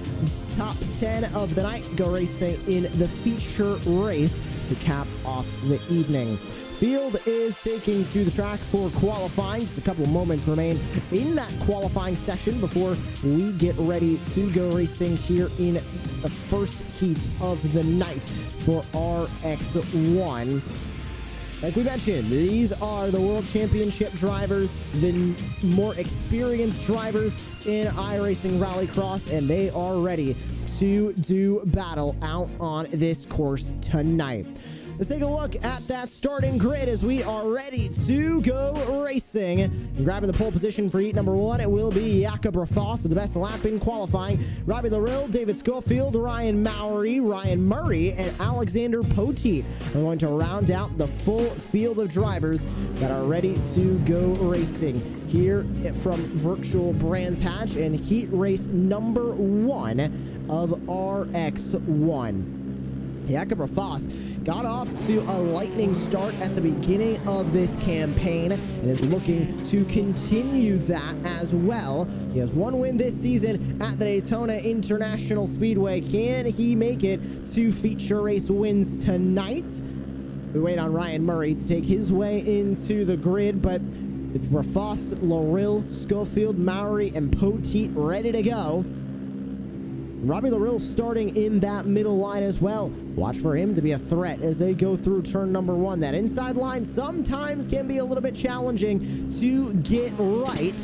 Speaker 1: top 10 of the night go racing in the feature race to cap off the evening. Field is taking to the track for qualifying. Just a couple of moments remain in that qualifying session before we get ready to go racing here in the first heat of the night for RX1. Like we mentioned, these are the World Championship drivers, the more experienced drivers in iRacing Rallycross, and they are ready to do battle out on this course tonight. Let's take a look at that starting grid as we are ready to go racing. And grabbing the pole position for heat number 1, it will be Jakob Rafos with the best lap in qualifying. Robbie Larill, David Schofield, Ryan Mowry, Ryan Murray, and Alexander Poteet are going to round out the full field of drivers that are ready to go racing here from Virtual Brands Hatch and heat race number 1 of RX1. Jakob Rafos got off to a lightning start at the beginning of this campaign and is looking to continue that as well. He has 1 win this season at the Daytona International Speedway. Can he make it to feature race wins tonight? We wait on Ryan Murray to take his way into the grid, but with Rafos, Larill, Schofield, Mowry, and Poteet ready to go, Robbie Larill starting in that middle line as well. Watch for him to be a threat as they go through turn number 1. That inside line sometimes can be a little bit challenging to get right.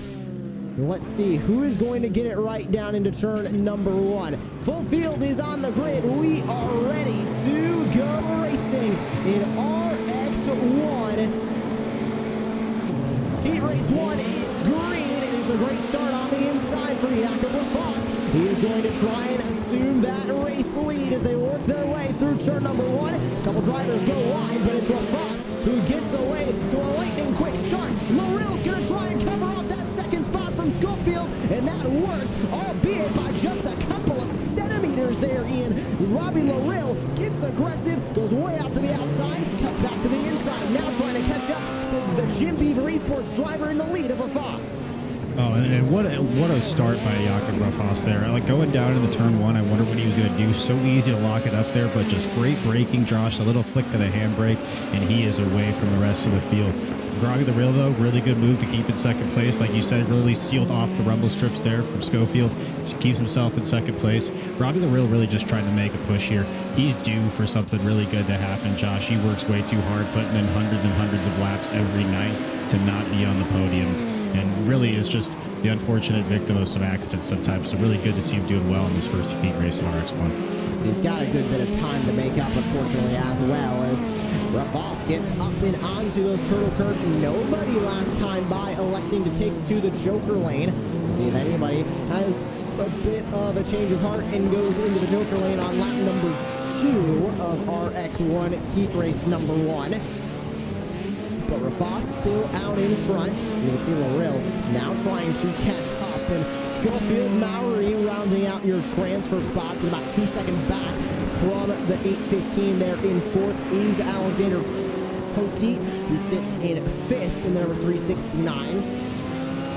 Speaker 1: Let's see who is going to get it right down into turn number 1. Full field is on the grid. We are ready to go racing in RX1. Heat race 1 is green, and it's a great start on the inside for Jakob Rafos. He is going to try and assume that race lead as they work their way through turn number 1. A couple drivers go wide, but it's Rafas who gets away to a lightning quick start. Laril's going to try and cover off that second spot from Schofield, and that worked, albeit by just a couple of centimeters there, Ian. Robbie Laril gets aggressive, goes way out to the outside, cuts back to the inside, now trying to catch up to the Jim Beaver Esports driver in the lead of Rafas.
Speaker 2: Oh, and what a start by Jakob Rafas there. Like going down into turn 1, I wonder what he was going to do. So easy to lock it up there, but just great braking, Josh. A little flick of the handbrake, and he is away from the rest of the field. Robbie the Real, though, really good move to keep in second place. Like you said, really sealed off the rumble strips there from Schofield. Just keeps himself in second place. Robbie the Real really just trying to make a push here. He's due for something really good to happen, Josh. He works way too hard, putting in hundreds and hundreds of laps every night to not be on the podium. And really is just the unfortunate victim of some accidents sometimes. So really good to see him doing well in this first heat race in RX1.
Speaker 1: He's got a good bit of time to make up, unfortunately, as well as Rafas gets up and onto those turtle curves. Nobody last time by electing to take to the Joker lane. See if anybody has a bit of a change of heart and goes into the Joker lane on lap number 2 of RX1 heat race number 1. But Rafas still out in front. You can see Laril now trying to catch up, and Schofield Mowry rounding out your transfer spots about 2 seconds back from the 8:15 there in 4th is Alexander Poteet, who sits in 5th in the number 369.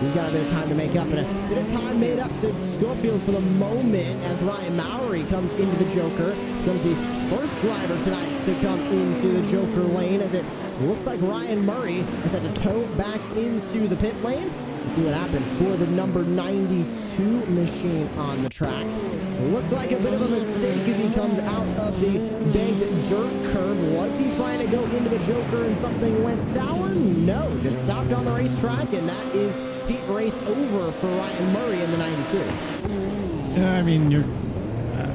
Speaker 1: He's got a bit of time to make up, and a bit of time made up to Schofield for the moment as Ryan Mowry comes into the Joker. Becomes the first driver tonight to come into the Joker lane, as it looks like Ryan Murray has had to tow back into the pit lane. Let's see what happened for the number 92 machine on the track. It looked like a bit of a mistake as he comes out of the banked dirt curve. Was he trying to go into the Joker and something went sour? No, just stopped on the racetrack, and that is heat race over for Ryan Murray in the 92.
Speaker 2: Yeah, I mean,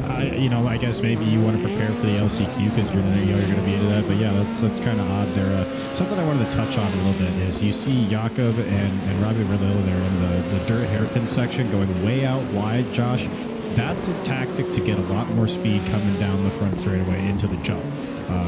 Speaker 2: I guess maybe you want to prepare for the LCQ because you're going to be into that. But yeah, that's kind of odd there. Something I wanted to touch on a little bit is you see Jakob and Robbie Rillo there in the dirt hairpin section going way out wide, Josh. That's a tactic to get a lot more speed coming down the front straightaway into the jump.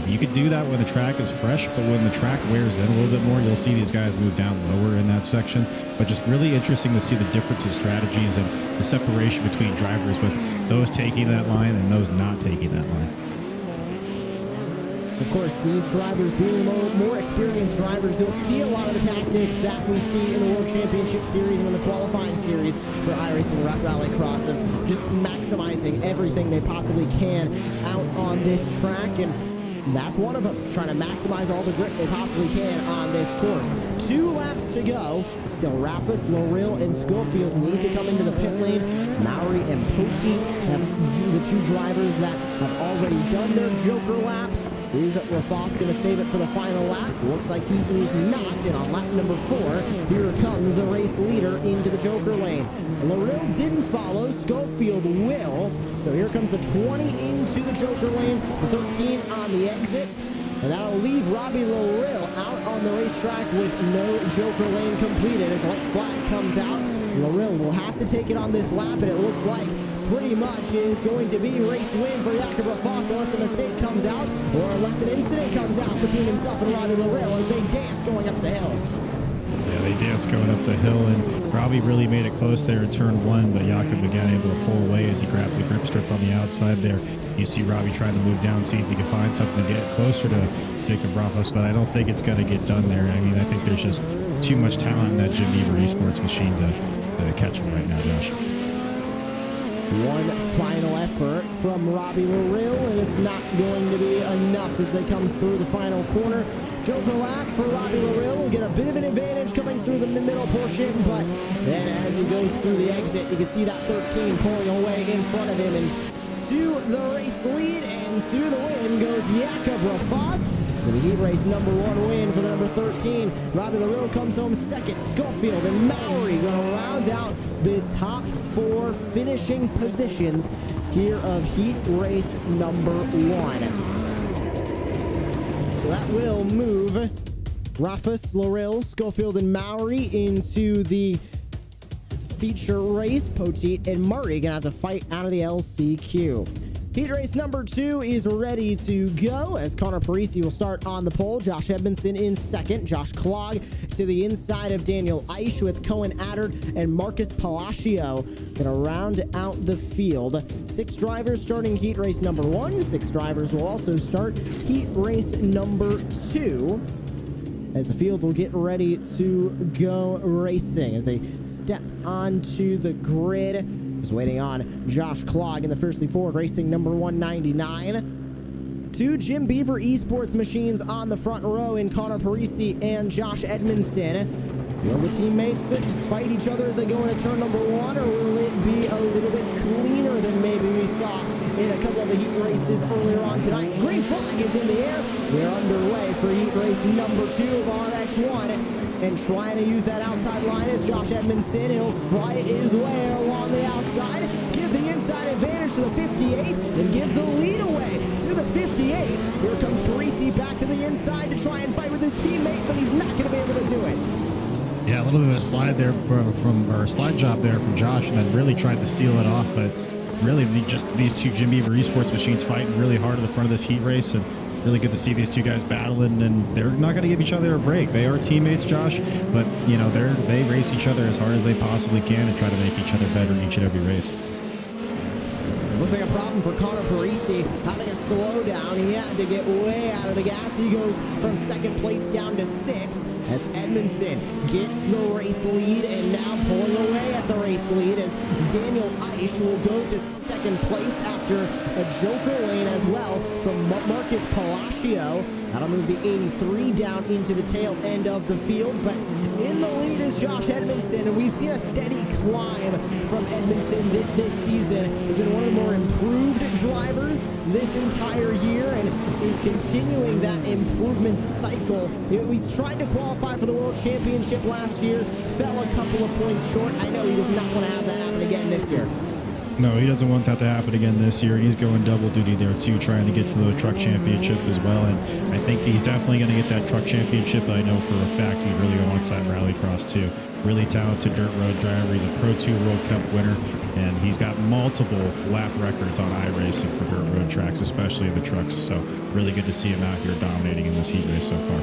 Speaker 2: You could do that when the track is fresh, but when the track wears in a little bit more, you'll see these guys move down lower in that section. But just really interesting to see the difference in strategies and the separation between drivers with those taking that line and those not taking that line.
Speaker 1: Of course, these drivers being more experienced drivers, they'll see a lot of the tactics that we see in the World Championship Series and in the qualifying series for iRacing Rallycross of just maximizing everything they possibly can out on this track. And that's one of them, trying to maximize all the grip they possibly can on this course. 2 laps to go. Still Rafas, Laril, and Schofield need to come into the pit lane. Mowry and Poteet have the 2 drivers that have already done their Joker laps. Is Rafas going to save it for the final lap? Looks like he is not. And on lap number 4, here comes the race leader into the Joker lane. Laril didn't follow. Schofield will. So here comes the 20 into the Joker lane. The 13 on the exit. And that'll leave Robbie Laril out on the racetrack with no Joker lane completed as white flag comes out. Laril will have to take it on this lap, and it looks like pretty much is going to be race win for Jakob Rafas unless a mistake comes out or unless an incident comes out between himself and Robbie Laril as they dance going up the hill.
Speaker 2: Yeah, they dance going up the hill, and Robbie really made it close there in turn 1, but Jakob again able to pull away as he grabbed the grip strip on the outside there. You see Robbie trying to move down, see if he can find something to get closer to Jakob Rafas, but I don't think it's going to get done there. I mean, I think there's just too much talent in that Jim Beaver Esports machine to catch him right now, Josh.
Speaker 1: One final effort from Robbie Laril, and it's not going to be enough as they come through the final corner. Joker lap for Robbie Laril will get a bit of an advantage coming through the middle portion, but then as he goes through the exit, you can see that 13 pulling away in front of him, and to the race lead and to the win goes Jakob Rafas. For the heat race number 1 win for the number 13. Robbie Laril comes home second. Schofield and Mowry going to round out the top 4 finishing positions here of heat race number 1. So that will move Rafas, Laril, Schofield, and Mowry into the feature race. Poteet and Murray gonna have to fight out of the LCQ. Heat race number 2 is ready to go as Connor Parisi will start on the pole. Josh Edmondson in second. Josh Klog to the inside of Daniel Eisch with Cohen Addard and Marcus Palacio gonna round out the field. 6 drivers starting heat race number 1. 6 drivers will also start heat race number 2. As the field will get ready to go racing as they step onto the grid. Just waiting on Josh Klog in the Fiercely Forward Racing number 199. 2 Jim Beaver Esports machines on the front row in Connor Parisi and Josh Edmondson. Will the teammates fight each other as they go into turn number 1, or will it be a little bit cleaner than maybe we saw in a couple of the heat races earlier on tonight? Green flag is in the air. We're underway for heat race number 2 of RX1. And trying to use that outside line is Josh Edmondson. He'll fight his way along the outside, give the inside advantage to the 58, and give the lead away to the 58. Here comes Parisi back to the inside to try and fight with his teammate, but he's not going to be able to do it.
Speaker 2: Yeah, a little bit of a slide there slide job there from Josh, and then really tried to seal it off. But really, just these 2 Jim Beaver Esports machines fighting really hard at the front of this heat race, and really good to see these 2 guys battling. And they're not going to give each other a break. They are teammates, Josh, but you know they race each other as hard as they possibly can and try to make each other better in each and every race.
Speaker 1: Looks like a problem for Connor Parisi, having a slowdown. He had to get way out of the gas. He goes from 2nd place down to 6th as Edmondson gets the race lead, and now pulling away at the race lead as Daniel Eisch will go to 2nd place after a Joker lane as well from Marcus Palacio. That'll move the 83 down into the tail end of the field, but in the lead is Josh Edmondson, and we've seen a steady climb from Edmondson this season. He's been one of the more improved drivers this entire year and is continuing that improvement cycle. He's tried to qualify for the World Championship last year, fell a couple of points short. I know he does not want to have that happen again this year.
Speaker 2: No, he doesn't want that to happen again this year. He's going double duty there too, trying to get to the truck championship as well. And I think he's definitely going to get that truck championship. But I know for a fact he really wants that rallycross too. Really talented dirt road driver. He's a Pro 2 World Cup winner, and he's got multiple lap records on iRacing for dirt road tracks, especially in the trucks. So really good to see him out here dominating in this heat race so far.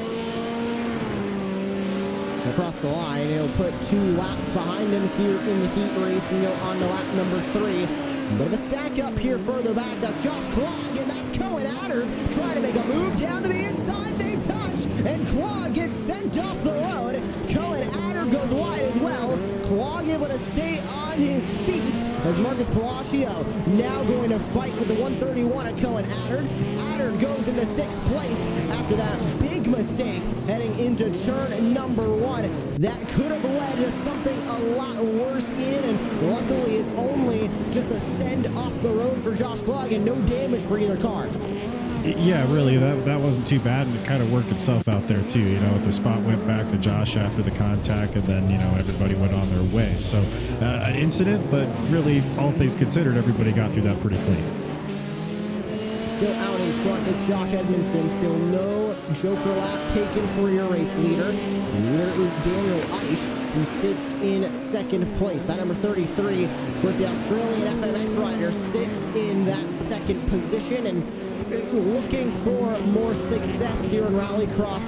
Speaker 1: Across the line, he'll put 2 laps behind him here in the heat race and go on to lap number 3. Bit of a stack up here further back. That's Josh Klog, and that's Cohen Addard trying to make a move down to the inside. They touch, and Klog gets sent off the road. Cohen Addard goes wide as well. Klog able to stay on his feet as Marcus Palacio now going to fight with the 131 at Cohen Addard. Addard goes into 6th place after that big mistake heading into turn number 1. That could have led to something a lot worse and luckily it's only just a send off the road for Josh Klog and no damage for either car.
Speaker 2: Yeah, really, that wasn't too bad, and it kind of worked itself out there too. You know, the spot went back to Josh after the contact, and then everybody went on their way. So an incident, but really, all things considered, everybody got through that pretty clean.
Speaker 1: Still out in front, it's Josh Edmondson. Still no Joker lap taken for your race leader. Leader is Daniel Eisch, who sits in 2nd place. That number 33, of course, the Australian FMX rider sits in that 2nd position and looking for more success here in Rallycross.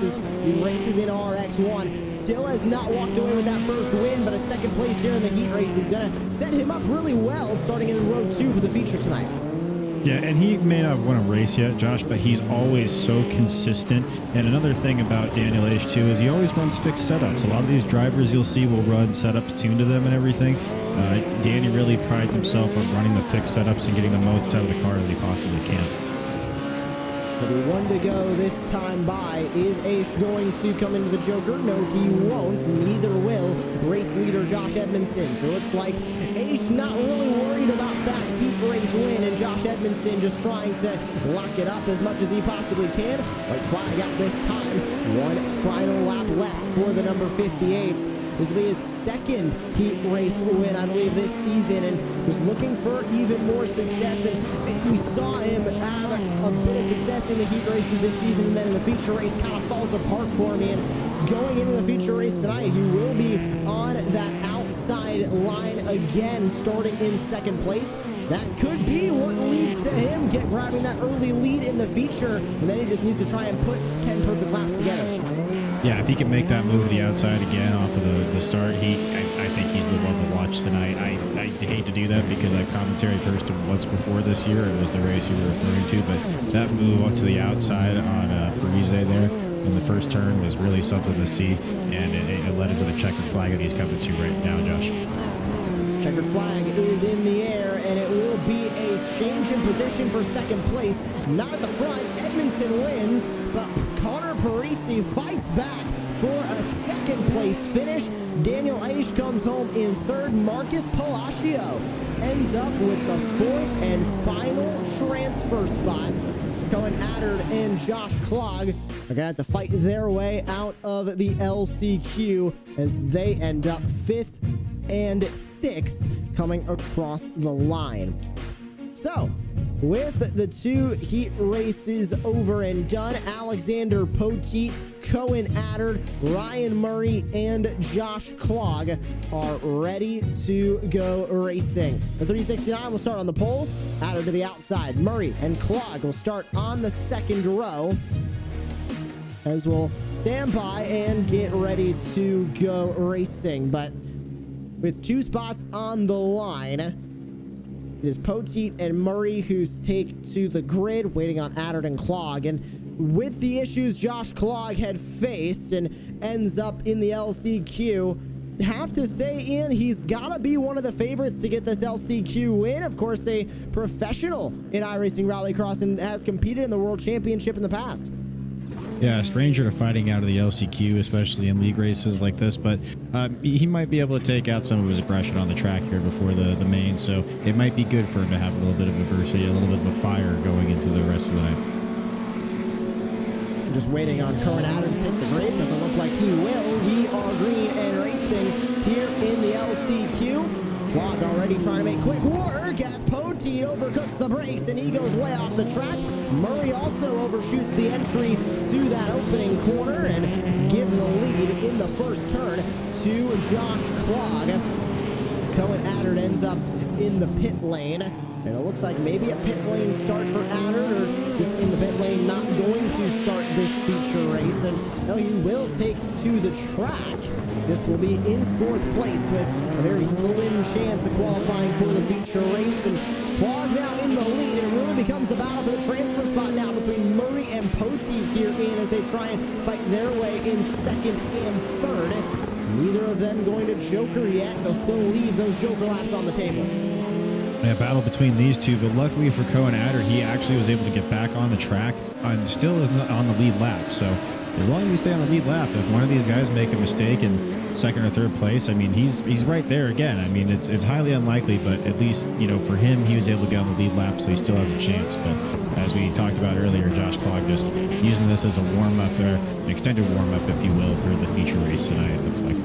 Speaker 1: He races in RX1. Still has not walked away with that first win, but a 2nd place here in the heat race is going to set him up really well starting in row 2 for the feature tonight.
Speaker 2: Yeah, and he may not have won a race yet, Josh, but he's always so consistent. And another thing about Daniel H. too is he always runs fixed setups. A lot of these drivers you'll see will run setups tuned to them and everything. Danny really prides himself on running the fixed setups and getting the most out of the car that he possibly can.
Speaker 1: There'll be 1 to go this time by. Is Aish going to come into the Joker? No, he won't. Neither will race leader Josh Edmondson. So it looks like Aish not really worried about that heat race win, and Josh Edmondson just trying to lock it up as much as he possibly can. White flag out this time. 1 final lap left for the number 58. This will be his 2nd heat race win, I believe, this season, and was looking for even more success. And we saw him have a bit of success in the heat races this season, and then in the feature race kind of falls apart for me. And going into the feature race tonight, he will be on that outside outside line again, starting in second place. That could be what leads to him grabbing that early lead in the feature, and then he just needs to try and put 10 perfect laps together.
Speaker 2: Yeah, if he can make that move to the outside again off of the start, I think he's the one to watch tonight. I hate to do that because I commentary first once before this year. It was the race you were referring to, but that move up to the outside on Parise there in the first turn was really something to see, and it led into the checkered flag that he's coming to right now, Josh.
Speaker 1: Checkered flag is in the air, and it will be a change in position for second place. Not at the front. Edmondson wins, but Connor Parisi fights back for a second place finish. Daniel Aish comes home in third. Marcus Palacio ends up with the fourth and final transfer spot. Cohen Adard and Josh Klog are going to have to fight their way out of the LCQ as they end up fifth and sixth coming across the line. So, with the two heat races over and done, Alexander Poteet, Cohen Adard, Ryan Murray, and Josh Klog are ready to go racing. The 369 will start on the pole, Adard to the outside. Murray and Klog will start on the second row, as we'll stand by and get ready to go racing. But with two spots on the line, it is Poteet and Murray who take to the grid, waiting on Adard and Klog. And with the issues Josh Klog had faced and ends up in the LCQ, have to say, Ian, he's got to be one of the favorites to get this LCQ win. Of course, a professional in iRacing Rallycross and has competed in the World Championship in the past.
Speaker 2: Yeah, a stranger to fighting out of the LCQ, especially in league races like this, but he might be able to take out some of his aggression on the track here before the main, so it might be good for him to have a little bit of adversity, a little bit of a fire going into the rest of the night.
Speaker 1: Just waiting on Cohen Adard to take the grid. Doesn't look like he will. We are green and racing here in the LCQ. Klog already trying to make quick work as Poteet overcooks the brakes and he goes way off the track. Murray also overshoots the entry to that opening corner and gives the lead in the first turn to Josh Klog. Cohen Adard ends up in the pit lane, and it looks like maybe a pit lane start for Adard, or just in the pit lane, not going to start this feature race. And no, he will take to the track. This will be in fourth place with a very slim chance of qualifying for the feature race. And Klog now in the lead. It really becomes the battle for the transfer spot now between Murray and Poteet here in as they try and fight their way in second and third. Neither of them going to joker yet. They'll still leave those joker laps on the table.
Speaker 2: A battle between these two, but luckily for Cohen Adard, he actually was able to get back on the track and still is not on the lead lap. So as long as you stay on the lead lap, if one of these guys make a mistake in second or third place, I mean, he's right there again. I mean, it's highly unlikely, but at least, you know, for him, he was able to get on the lead lap, so he still has a chance. But as we talked about earlier, Josh Klog just using this as a warm-up, or an extended warm-up, if you will, for the feature race tonight, it looks like.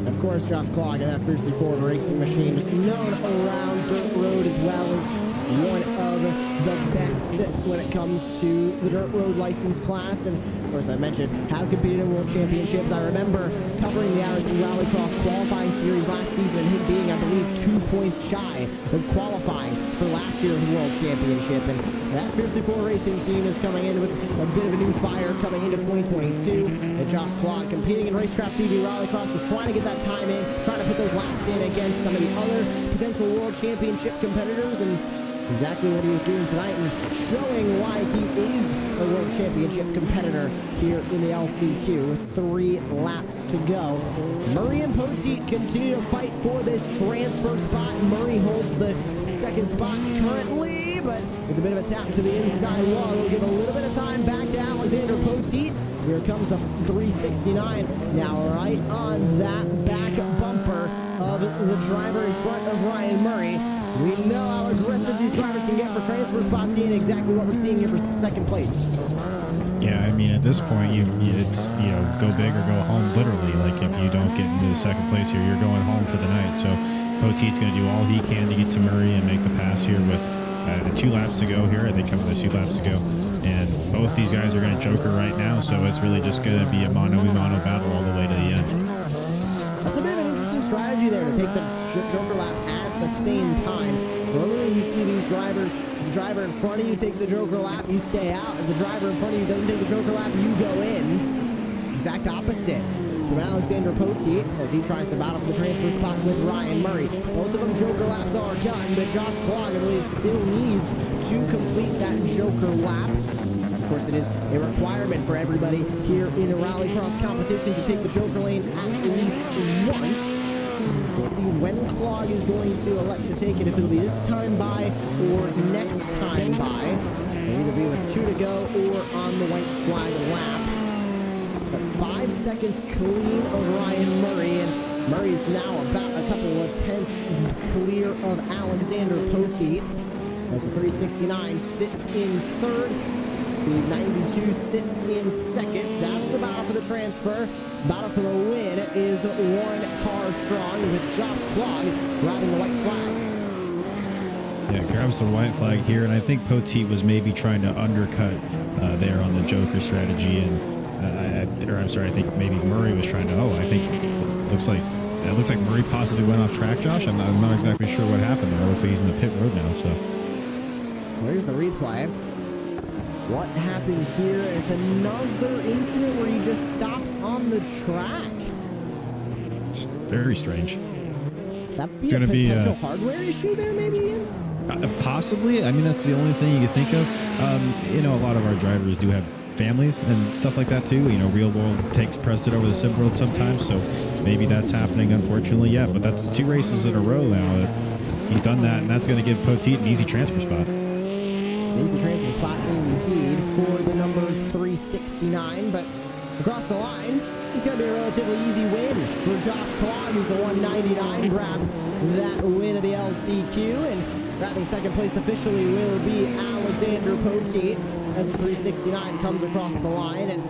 Speaker 1: Of course, Josh Klog and that Fiercely Ford racing machine is known around dirt road as well as one of the best when it comes to the dirt road license class. And of course, I mentioned, has competed in world championships. I remember covering the iRacing Rallycross qualifying series last season, him being, I believe, 2 points shy of qualifying for last year's world championship. And that Fiercely Ford racing team is coming in with a bit of a new fire coming into 2022. And Josh Klog, competing in Racecraft TV Rallycross, was trying to get that time in, trying to put those laps in against some of the other potential world championship competitors, and exactly what he was doing tonight and showing why he is a world championship competitor here in the LCQ with 3 laps to go. Murray and Poteet continue to fight for this transfer spot. Murray holds the second spot currently, but with a bit of a tap to the inside wall, we'll give a little bit of time back to Alexander Poteet. Here comes the 369, now right on that back bumper of the driver in front of Ryan Murray. We know how aggressive these drivers can get for transfer spots, and exactly what we're seeing here for second place.
Speaker 2: Yeah, I mean, at this point, it's, you know, go big or go home, literally. Like, if you don't get into the second place here, you're going home for the night. So Poteet's going to do all he can to get to Murray and make the pass here with 2 laps to go here. I think coming to 2 laps to go. And both these guys are going to joker right now, so it's really just going to be a mano-a-mano battle all the way to the end.
Speaker 1: That's a bit of an interesting strategy there to take the Joker lap at the same time. Normally you see these drivers, if the driver in front of you takes the Joker lap, you stay out. If the driver in front of you doesn't take the Joker lap, you go in. Exact opposite from Alexander Poteet as he tries to battle for the transfer spot with Ryan Murray. Both of them Joker laps are done, but Josh Clog, I believe, still needs to complete that Joker lap. Of course, it is a requirement for everybody here in a rallycross competition to take the Joker lane at least once. We'll see when Clog is going to elect to take it, if it'll be this time by or next time by. It'll either be with 2 to go or on the white flag lap. But 5 seconds clean of Ryan Murray, and Murray's now about a couple of tenths clear of Alexander Poteet as the 369 sits in third. The 92 sits in second. That's the battle for the transfer. Battle for the win is one car strong with Josh Clog grabbing the white flag.
Speaker 2: Yeah, grabs the white flag here, and I think Poteet was maybe trying to undercut there on the Joker strategy, and I think maybe Murray was trying to. I think it looks like Murray possibly went off track. Josh, I'm not exactly sure what happened there. It looks like he's in the pit road now. So
Speaker 1: here's the replay. What happened here? It's another incident where he just stops on the track.
Speaker 2: It's very strange.
Speaker 1: That be a potential hardware issue there, maybe, Ian?
Speaker 2: Possibly. I mean, that's the only thing you could think of. A lot of our drivers do have families and stuff like that too. Real world takes precedent over the sim world sometimes, so maybe that's happening, unfortunately. Yeah, but that's 2 races in a row now that he's done that, and that's going to give Poteet an easy transfer spot.
Speaker 1: Easy transfer spot indeed for the number 369, but across the line, it's going to be a relatively easy win for Josh Clog, who's the 199, grabs that win of the LCQ, and grabbing second place officially will be Alexander Poteet as the 369 comes across the line, and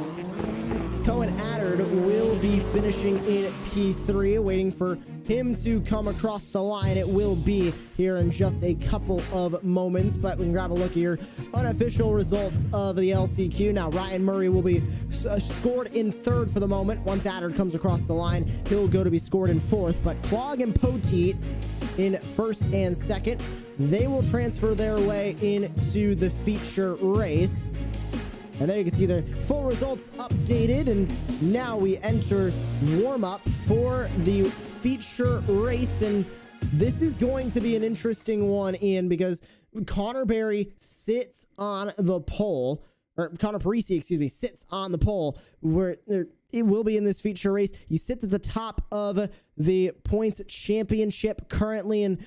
Speaker 1: Cohen Addard will be finishing in P3, waiting for him to come across the line. It will be here in just a couple of moments, but we can grab a look here. Unofficial results of the LCQ. Now, Ryan Murray will be scored in third for the moment. Once Addard comes across the line, he'll go to be scored in fourth, but Clog and Poteet in first and second. They will transfer their way into the feature race. And there you can see the full results updated, and now we enter warm-up for the feature race, and this is going to be an interesting one, Ian, because Connor Berry sits on the pole, or Connor Parisi, excuse me, sits on the pole, where it will be in this feature race. He sits at the top of the points championship currently, and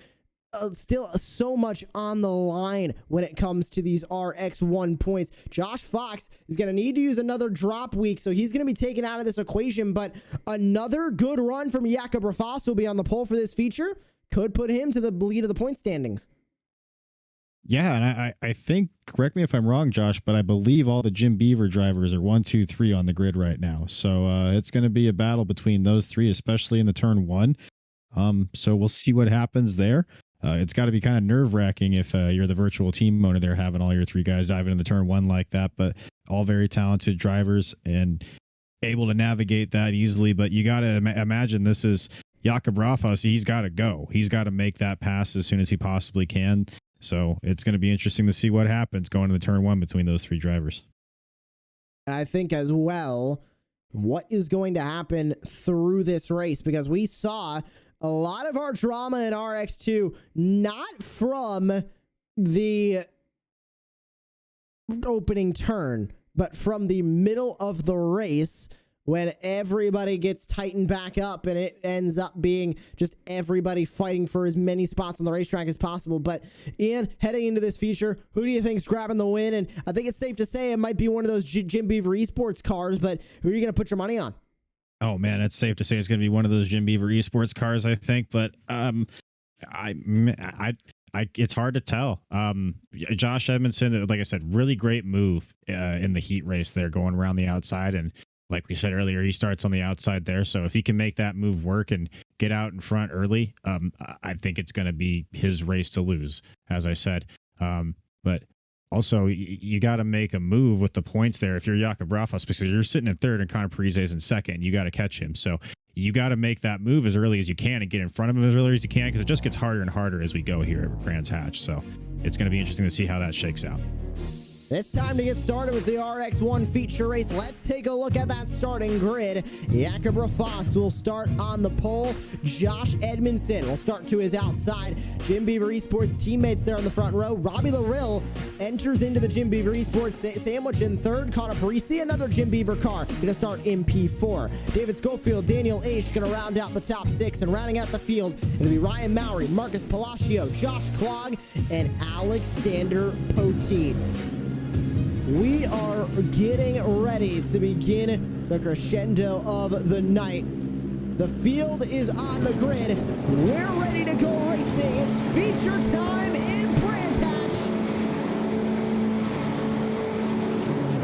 Speaker 1: still so much on the line when it comes to these RX1 points. Josh Fox is going to need to use another drop week, so he's going to be taken out of this equation, but another good run from Jakob Rafas will be on the pole for this feature. Could put him to the lead of the point standings.
Speaker 2: Yeah, and I think, correct me if I'm wrong, Josh, but I believe all the Jim Beaver drivers are 1, 2, 3 on the grid right now. So it's going to be a battle between those 3, especially in the turn 1. So we'll see what happens there. It's got to be kind of nerve-wracking if you're the virtual team owner there, having all your 3 guys diving in the turn 1 like that, but all very talented drivers and able to navigate that easily. But you got to imagine this is Jakob Rafas. He's got to go. He's got to make that pass as soon as he possibly can. So it's going to be interesting to see what happens going into turn 1 between those 3 drivers.
Speaker 1: I think as well, what is going to happen through this race, because we saw a lot of our drama in RX2, not from the opening turn, but from the middle of the race when everybody gets tightened back up and it ends up being just everybody fighting for as many spots on the racetrack as possible. But Ian, heading into this feature, who do you think is grabbing the win? And I think it's safe to say it might be one of those Jim Beaver Esports cars, but who are you going to put your money on?
Speaker 2: Oh man, it's safe to say it's going to be one of those Jim Beaver Esports cars, I think. But it's hard to tell. Josh Edmondson, like I said, really great move in the heat race there, going around the outside, and like we said earlier, he starts on the outside there. So if he can make that move work and get out in front early, I think it's going to be his race to lose, as I said. But also, you got to make a move with the points there. If you're Jakob Rafas, because you're sitting in third and Connor Parise is in second, you got to catch him. So you got to make that move as early as you can and get in front of him as early as you can, because it just gets harder and harder as we go here at Brands Hatch. So it's going to be interesting to see how that shakes out.
Speaker 1: It's time to get started with the RX1 feature race. Let's take a look at that starting grid. Jakob Rafas will start on the pole. Josh Edmondson will start to his outside. Jim Beaver Esports teammates there on the front row. Robbie Larill enters into the Jim Beaver Esports sandwich in third. Connor Parisi, another Jim Beaver car, going to start in P4. David Schofield, Daniel Aish going to round out the top 6, and rounding out the field, it'll be Ryan Mowry, Marcus Palacio, Josh Clogg, and Alexander Poteet. We are getting ready to begin the crescendo of the night. The field is on the grid. We're ready to go racing. It's feature time in Brands Hatch.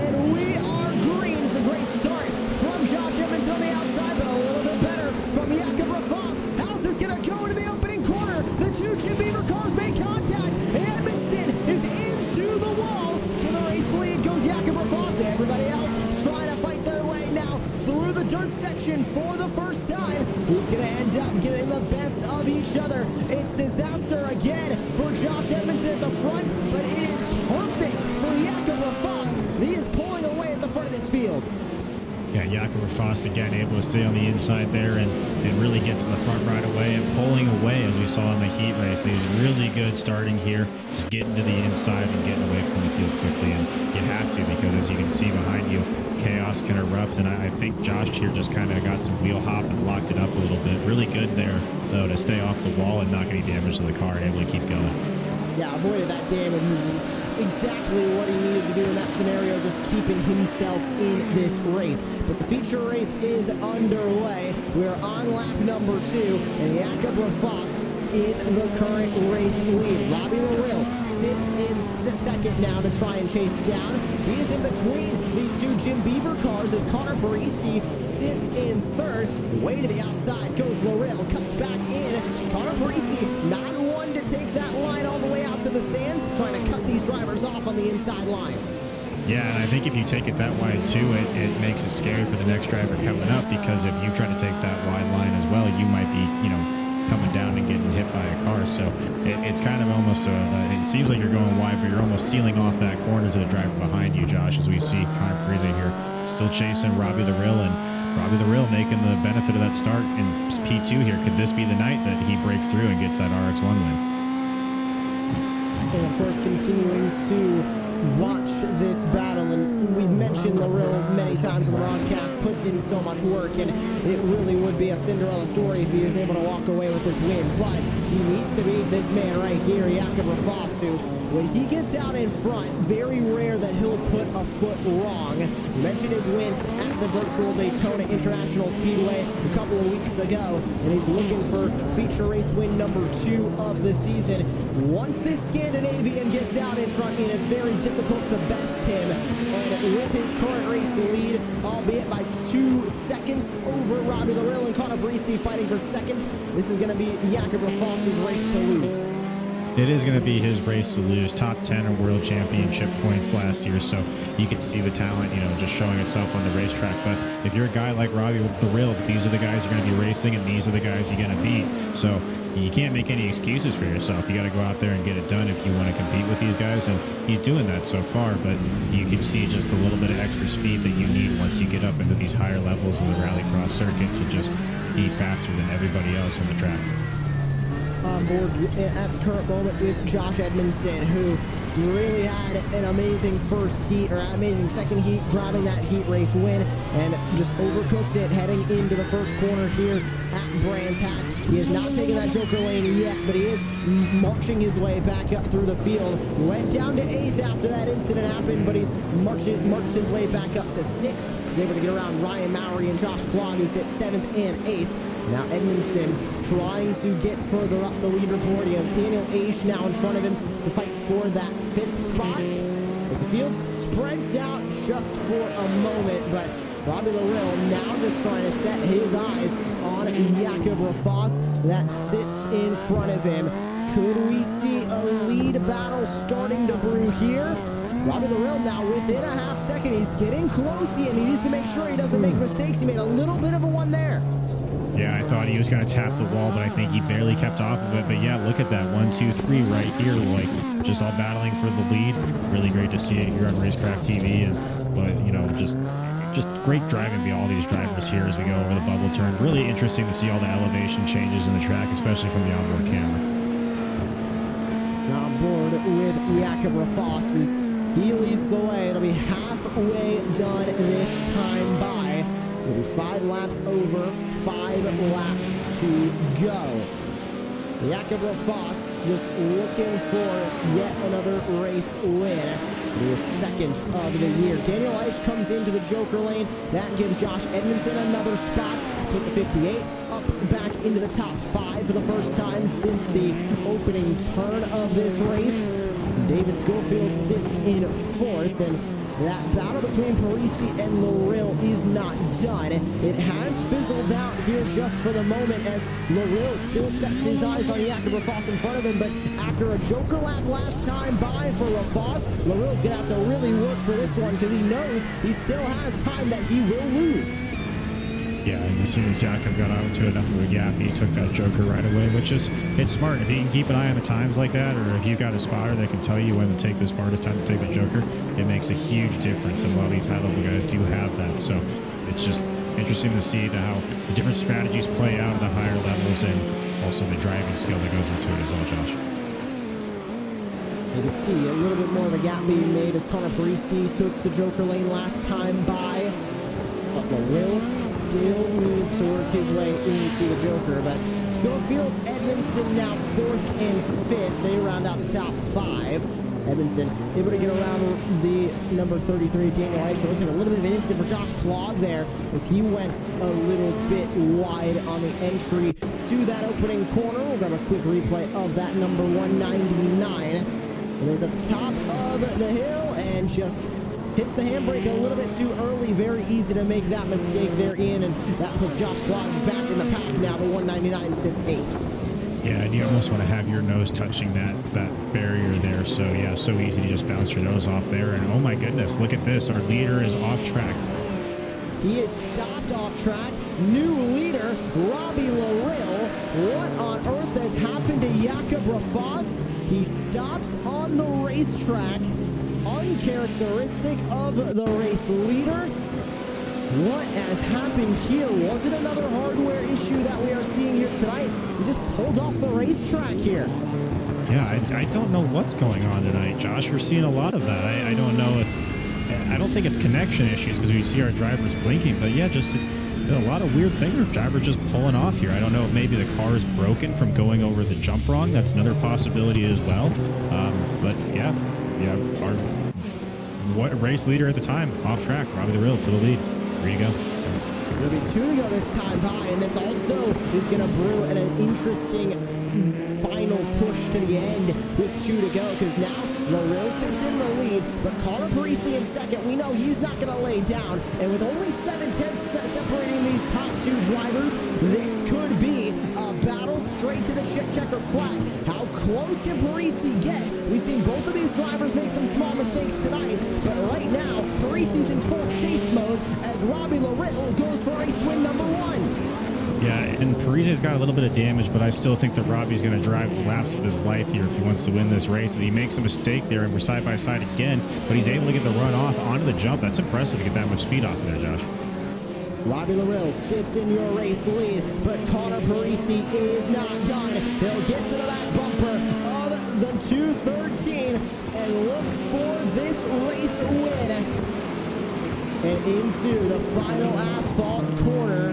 Speaker 1: And we are green. It's a great start from Josh Evans on the outside, but a little bit better from Jakob Rafas. How's this going to go into the opening corner? The two Jim Beaver cars make contact. Edmondson is into the wall. To the race lead goes Jakob Rafas. Everybody else trying to fight their way now through the dirt section for the first time. Who's going to end up getting the best of each other? It's disaster again for Josh Edmondson at the front, but it is perfect for Jakob Rafas. He is pulling away at the front of this field.
Speaker 2: Yeah, Jakob Rafas again able to stay on the inside there and really get to the front right away and pulling away as we saw in the heat race. He's really good starting here, just getting to the inside and getting away from the field quickly. And you have to, because as you can see behind you, chaos can erupt. And I think Josh here just kind of got some wheel hop and locked it up a little bit. Really good there, though, to stay off the wall and not get any damage to the car and able to keep going.
Speaker 1: Yeah, avoided that damage. Exactly what he needed to do in that scenario, just keeping himself in this race. But the feature race is underway. We're on lap number 2, and Jakob Rafas in the current race lead. Robbie Larill sits in second now to try and chase down. He is in between these two Jim Beaver cars as Connor Parisi sits in third. Way to the outside goes Larill, cuts back in. Connor Parisi not one to take that line all the way out to the sand, trying to cut these drivers off on the inside line.
Speaker 2: Yeah, and I think if you take it that wide too, it makes it scary for the next driver coming up, because if you try to take that wide line as well, you might be, coming down and getting hit by a car. So it's kind of almost it seems like you're going wide, but you're almost sealing off that corner to the driver behind you, Josh, as we see Connor Parisi here still chasing Robbie Larill, and Robbie Larill making the benefit of that start in P2 here. Could this be the night that he breaks through and gets that RX1 win?
Speaker 1: And of course, continuing to watch this battle, and we've mentioned Larill many times on the broadcast, puts in so much work, and it really would be a Cinderella story if he is able to walk away with this win. But he needs to beat this man right here, Jakob Rafas, who, when he gets out in front, very rare that he'll put a foot wrong. You mentioned his win at the virtual Daytona International Speedway a couple of weeks ago, and he's looking for feature race win number 2 of the season. Once this Scandinavian gets out in front, and it's very difficult to best him, and with his current race lead, albeit by 2 seconds over Robbie Larill and Connor Parisi fighting for second, this is going to be Jakob Rafas' race to lose.
Speaker 2: It is going to be his race to lose. Top 10 of world championship points last year, so you can see the talent, just showing itself on the racetrack. But if you're a guy like Robbie Larill, these are the guys you're going to be racing, and these are the guys you're going to beat. So you can't make any excuses for yourself. You got to go out there and get it done if you want to compete with these guys, and he's doing that so far. But you can see just a little bit of extra speed that you need once you get up into these higher levels of the rallycross circuit to just be faster than everybody else on the track.
Speaker 1: On board at the current moment with Josh Edmondson, who really had an amazing first heat, or amazing second heat, grabbing that heat race win, and just overcooked it heading into the first corner here at Brands Hatch. He has not taken that Joker lane yet, but he is marching his way back up through the field. Went down to 8th after that incident happened, but he's marched his way back up to 6th. He's able to get around Ryan Mowry and Josh Clogg, who sit 7th and 8th. Now Edmondson trying to get further up the leaderboard. He has Daniel Aish now in front of him to fight for that 5th spot. As the field spreads out just for a moment, but Robbie Larill now just trying to set his eyes on Jakob Rafas that sits in front of him. Could we see a lead battle starting to brew here? Robbie Lorel now within a half second. He's getting close, and he needs to make sure he doesn't make mistakes. He made a little bit of a one there.
Speaker 2: Yeah, I thought he was going to tap the wall, but I think he barely kept off of it. But yeah, look at that 1, 2, 3 right here, like just all battling for the lead. Really great to see it here on Racecraft TV, but you know, just great driving by all these drivers here as we go over the bubble turn. Really interesting to see all the elevation changes in the track, especially from the onboard camera.
Speaker 1: On board with Jakob Rafas. He leads the way. It'll be halfway done this time by. It'll be 5 laps over, 5 laps to go. Jakob Rafas just looking for yet another race win. The second of the year. Daniel Eisch comes into the Joker lane. That gives Josh Edmondson another spot. Put the 58 up back into the top 5 for the first time since the opening turn of this race. David Schofield sits in 4th, and that battle between Parisi and Lorel is not done. It has fizzled out here just for the moment as Lorel still sets his eyes on Jakob Rafas in front of him, but after a Joker lap last time by for Rafas, Lorel's going to have to really work for this one because he knows he still has time that he will lose.
Speaker 2: Yeah, and as soon as Jakob got out to enough of a gap, he took that Joker right away, which is, it's smart. If you can keep an eye on the times like that, or if you've got a spotter that can tell you when to take this part, it's time to take the Joker, it makes a huge difference, and a lot of these high-level guys do have that. So it's just interesting to see how the different strategies play out at the higher levels, and also the driving skill that goes into it as well, Josh.
Speaker 1: You can see a little bit more of a gap being made as Connor Parisi took the Joker lane last time by, but Lorel still needs to work his way into the Joker, but Schofield, Edmondson now 4th and 5th. They round out the top 5. Edmondson able to get around the number 33, Daniel Eicher. Looks like a little bit of an incident for Josh Clog there as he went a little bit wide on the entry to that opening corner. We'll grab a quick replay of that number 199. And there's at the top of the hill and just hits the handbrake a little bit too early. Very easy to make that mistake there, Ian, and that puts Josh Clog back in the pack now. The 199 sits 8th.
Speaker 2: Yeah, and you almost want to have your nose touching that barrier there. So yeah, so easy to just bounce your nose off there. And oh my goodness, look at this. Our leader is off track.
Speaker 1: He is stopped off track. New leader, Robbie Lorel. What on earth has happened to Jakob Rafas? He stops on the racetrack. Uncharacteristic of the race leader. What has happened here? Was it another hardware issue that we are seeing here tonight? He just pulled off the racetrack here.
Speaker 2: Yeah, I don't know what's going on tonight, Josh. We're seeing a lot of that. I don't know if, I don't think it's connection issues because we see our drivers blinking, but yeah, just a lot of weird things. Our drivers just pulling off here. I don't know if maybe the car is broken from going over the jump wrong. That's another possibility as well. But yeah, our race leader at the time, off track, Robbie Lorel to the lead. There you go.
Speaker 1: There'll be 2 to go this time by, and this also is going to brew an interesting final push to the end with 2 to go, because now Lorel sits in the lead, but Connor Parisi in second. We know he's not going to lay down, and with only 7/10 separating these top 2 drivers, this could be a battle straight to the checkered flag. How close can Parisi get? We've seen both of these drivers make some small mistakes tonight, but right now, Parisi's in full chase mode as Robbie Lorel goes for race win number 1.
Speaker 2: Yeah, and Parisi's got a little bit of damage, but I still think that Robbie's going to drive the laps of his life here if he wants to win this race. As he makes a mistake there, and we're side by side again, but he's able to get the run off onto the jump. That's impressive to get that much speed off of there, Josh.
Speaker 1: Robbie Lorel sits in your race lead, but Connor Parisi is not done. He'll get to the back bumper of the 213 and look for this race win. And into the final asphalt corner.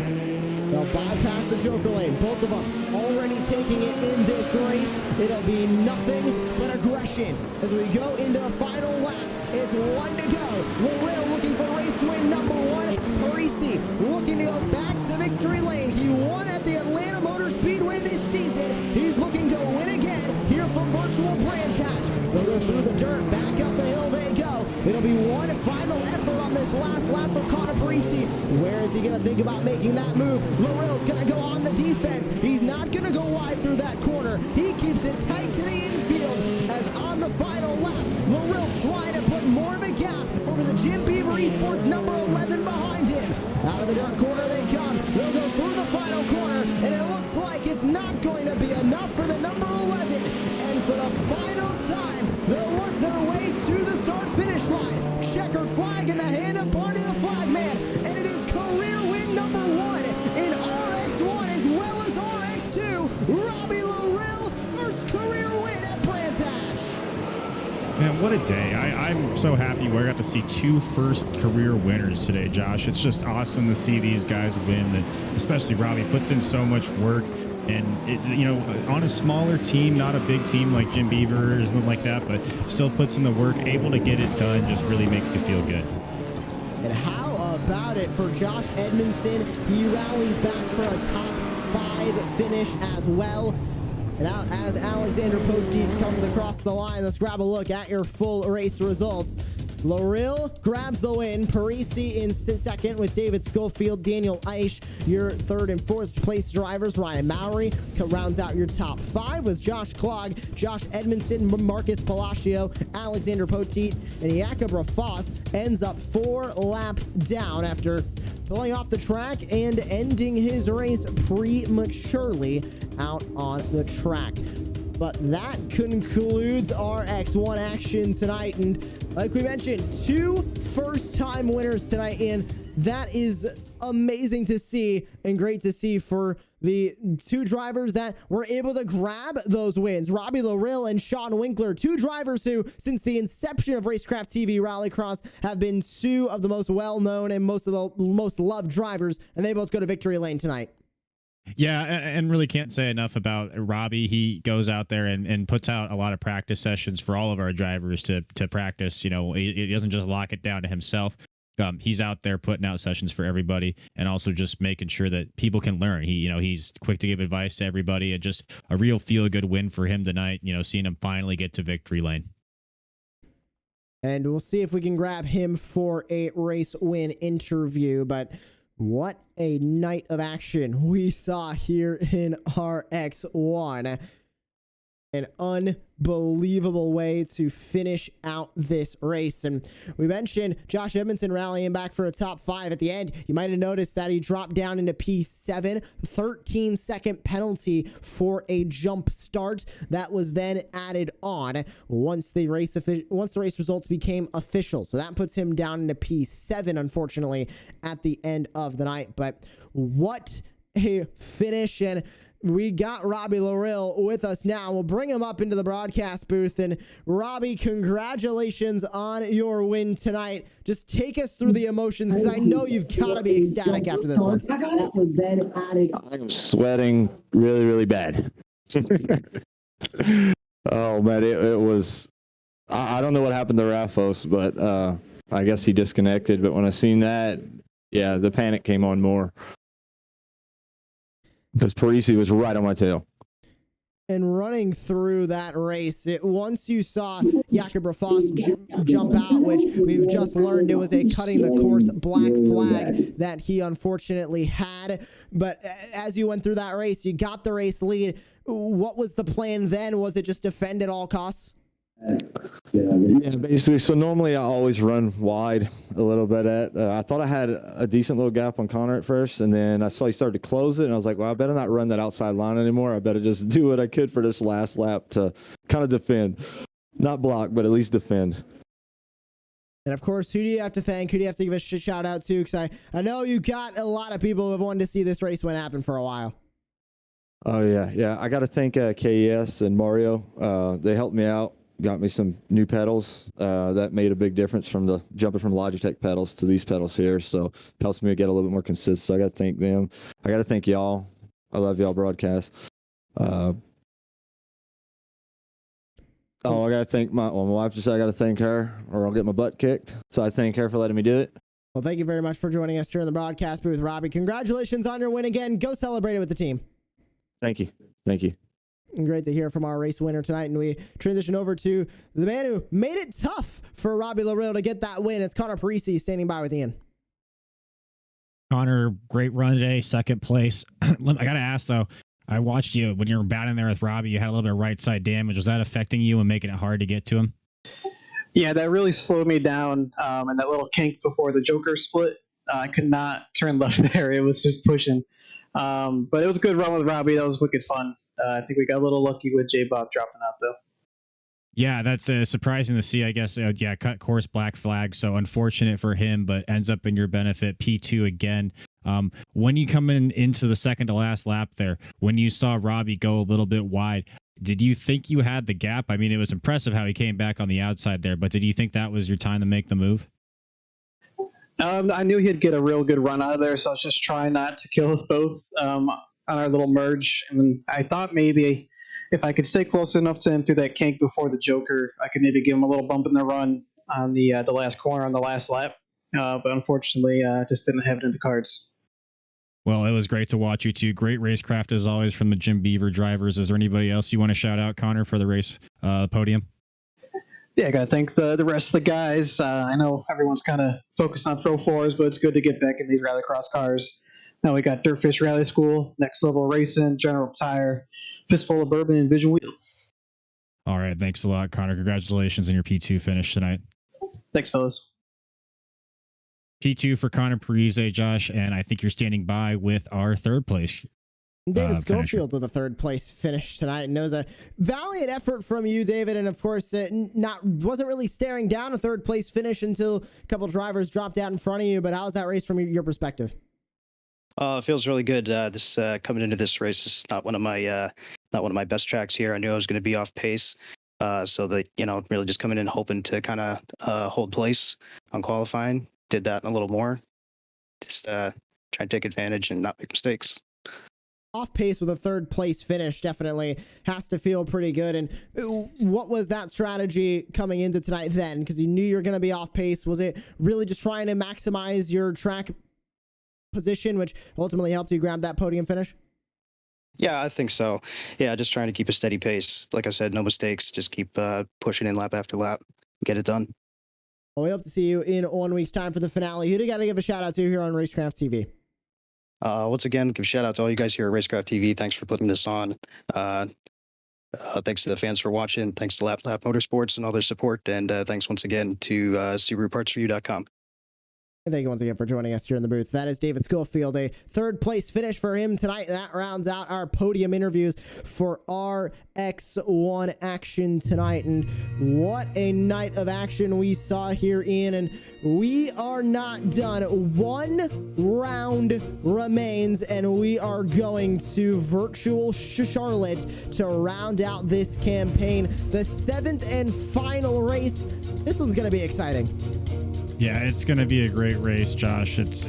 Speaker 1: They'll bypass the Joker lane. Both of them already taking it in this race. It'll be nothing but aggression as we go into the final lap. It's 1 to go. Lorel looking for race win number 1. Parisi looking to go back to victory lane. He won at the Atlanta Motor Speedway this season. He's looking to win again here from Virtual Brands Hatch. They'll go through the dirt, back up the hill they go. It'll be one final effort on this last lap for Connor Parisi. Where is he going to think about making that move? Lorel's going to go on the defense. He's not going to go wide through that corner. He keeps it tight to the infield as on the final lap, Lorel trying to put more the dirt corner they come. They'll go through the final corner, and it looks like it's not going to be enough for the number 11. And for the final time, they'll work their way to the start-finish line. Checkered flag in the hand of Barney the Flagman, and it is career win number 1 in RX1 as well as RX2. Robbie Larill, first career win at Brands Hatch.
Speaker 2: Man, what a day. I'm so happy we got to see 2 first career winners today, Josh. It's just awesome to see these guys win, and especially Robbie puts in so much work. And, on a smaller team, not a big team like Jim Beaver or something like that, but still puts in the work, able to get it done, just really makes you feel good.
Speaker 1: And how about it for Josh Edmondson? He rallies back for a top 5 finish as well. And as Alexander Poteet comes across the line, let's grab a look at your full race results. Larill grabs the win. Parisi in second with David Schofield. Daniel Eisch, your third and fourth place drivers. Ryan Mowry rounds out your top 5 with Josh Klog, Josh Edmondson, Marcus Palacio, Alexander Poteet, and Jakob Rafas ends up 4 laps down after pulling off the track and ending his race prematurely out on the track. But that concludes our X1 action tonight. And like we mentioned, 2 first-time winners tonight, and that is amazing to see and great to see for the 2 drivers that were able to grab those wins. Robbie Larill and Sean Winkler, 2 drivers who, since the inception of Racecraft TV Rallycross, have been 2 of the most well-known and most loved drivers, and they both go to victory lane tonight.
Speaker 2: Yeah, and really can't say enough about Robbie. He goes out there and puts out a lot of practice sessions for all of our drivers to practice. He doesn't just lock it down to himself. He's out there putting out sessions for everybody, and also just making sure that people can learn. He's quick to give advice to everybody, and just a real feel-good win for him tonight. Seeing him finally get to victory lane.
Speaker 1: And we'll see if we can grab him for a race win interview, but what a night of action we saw here in RX1. An unbelievable way to finish out this race. And we mentioned Josh Edmondson rallying back for a top 5 at the end. You might have noticed that he dropped down into P7, 13-second penalty for a jump start that was then added on once the race results became official. So that puts him down into P7, unfortunately, at the end of the night. But what a finish. And we got Robbie Larill with us now. We'll bring him up into the broadcast booth. And Robbie, congratulations on your win tonight. Just take us through the emotions, because I know you've got to be ecstatic after this one.
Speaker 9: I'm sweating really, really bad. Oh, man, it was... I don't know what happened to Rafos, but I guess he disconnected. But when I seen that, yeah, the panic came on more. Because Parisi was right on my tail.
Speaker 1: And running through that race, once you saw Jakob Rafas jump out, which we've just learned it was a cutting the course black flag that he unfortunately had. But as you went through that race, you got the race lead. What was the plan then? Was it just defend at all costs?
Speaker 9: Yeah, basically. So normally I always run wide a little bit I thought I had a decent little gap on Connor at first, and then I saw he started to close it, and I was like, well, I better not run that outside line anymore. I better just do what I could for this last lap to kind of defend. Not block, but at least defend.
Speaker 1: And of course, who do you have to thank? Who do you have to give a shout out to? Because I know you got a lot of people who have wanted to see this race win happen for a while.
Speaker 9: Oh, yeah. I got to thank KES and Mario. They helped me out. Got me some new pedals that made a big difference from the jumping from Logitech pedals to these pedals here. So helps me get a little bit more consistent. So I got to thank them. I got to thank y'all. I love y'all broadcast. I got to thank my wife. Just I got to thank her, or I'll get my butt kicked. So I thank her for letting me do it.
Speaker 1: Well, thank you very much for joining us here in the broadcast booth, Robbie. Congratulations on your win again. Go celebrate it with the team.
Speaker 9: Thank you.
Speaker 1: Great to hear from our race winner tonight, and we transition over to the man who made it tough for Robbie Larill to get that win. It's Connor Parisi standing by with Ian.
Speaker 2: Connor, great run today, second place. I got to ask, though, I watched you when you were batting there with Robbie. You had a little bit of right side damage. Was that affecting you and making it hard to get to him?
Speaker 10: Yeah, that really slowed me down, and that little kink before the Joker split I could not turn left there. It was just pushing. But it was a good run with Robbie. That was wicked fun. I think we got a little lucky with J-Bob dropping out, though.
Speaker 2: Yeah, that's surprising to see, I guess. Yeah, cut course black flag. So unfortunate for him, but ends up in your benefit. P2 again. When you come into the second to last lap there, when you saw Robbie go a little bit wide, did you think you had the gap? I mean, it was impressive how he came back on the outside there, but did you think that was your time to make the move?
Speaker 10: I knew he'd get a real good run out of there, so I was just trying not to kill us both on our little merge. And I thought maybe if I could stay close enough to him through that kink before the Joker, I could maybe give him a little bump in the run on the last corner on the last lap. But unfortunately, just didn't have it in the cards.
Speaker 2: Well, it was great to watch you two. Great racecraft as always from the Jim Beaver drivers. Is there anybody else you want to shout out, Connor, for the race podium?
Speaker 10: Yeah, I got to thank the rest of the guys. I know everyone's kind of focused on Pro 4s, but it's good to get back in these rallycross cars. Now we got Dirtfish Rally School, Next Level Racing, General Tire, Fistful of Bourbon, and Vision Wheel.
Speaker 2: All right, thanks a lot, Connor. Congratulations on your P2 finish tonight.
Speaker 10: Thanks, fellas.
Speaker 2: P2 for Connor Parise, Josh, and I think you're standing by with our third place.
Speaker 1: David Schofield with a third place finish tonight, and it was a valiant effort from you, David, and of course wasn't really staring down a third place finish until a couple drivers dropped out in front of you. But how's that race from your perspective?
Speaker 11: It feels really good. This coming into this race is not one of my best tracks here. I knew I was going to be off pace, so that really just coming in hoping to kind of hold place on qualifying. Did that and a little more. Just try and take advantage and not make mistakes.
Speaker 1: Off pace with a third place finish definitely has to feel pretty good. And what was that strategy coming into tonight then? Because you knew you were going to be off pace. Was it really just trying to maximize your track position, which ultimately helped you grab that podium finish?
Speaker 11: Yeah, I think so. Yeah, just trying to keep a steady pace. Like I said, no mistakes. Just keep pushing in lap after lap. Get it done.
Speaker 1: Well, we hope to see you in 1 week's time for the finale. Who do you got to give a shout out to here on Racecraft TV?
Speaker 11: Once again, give a shout out to all you guys here at Racecraft TV. Thanks for putting this on. Thanks to the fans for watching. Thanks to Lap Motorsports and all their support. And thanks once again to SubaruPartsForYou.com.
Speaker 1: And thank you once again for joining us here in the booth. That is David Schofield, a third place finish for him tonight. That rounds out our podium interviews for RX1 action tonight. And what a night of action we saw here, Ian. And we are not done. One round remains, and we are going to virtual Charlotte to round out this campaign. The 7th and final race. This one's going to be exciting.
Speaker 2: Yeah, it's going to be a great race, Josh. It's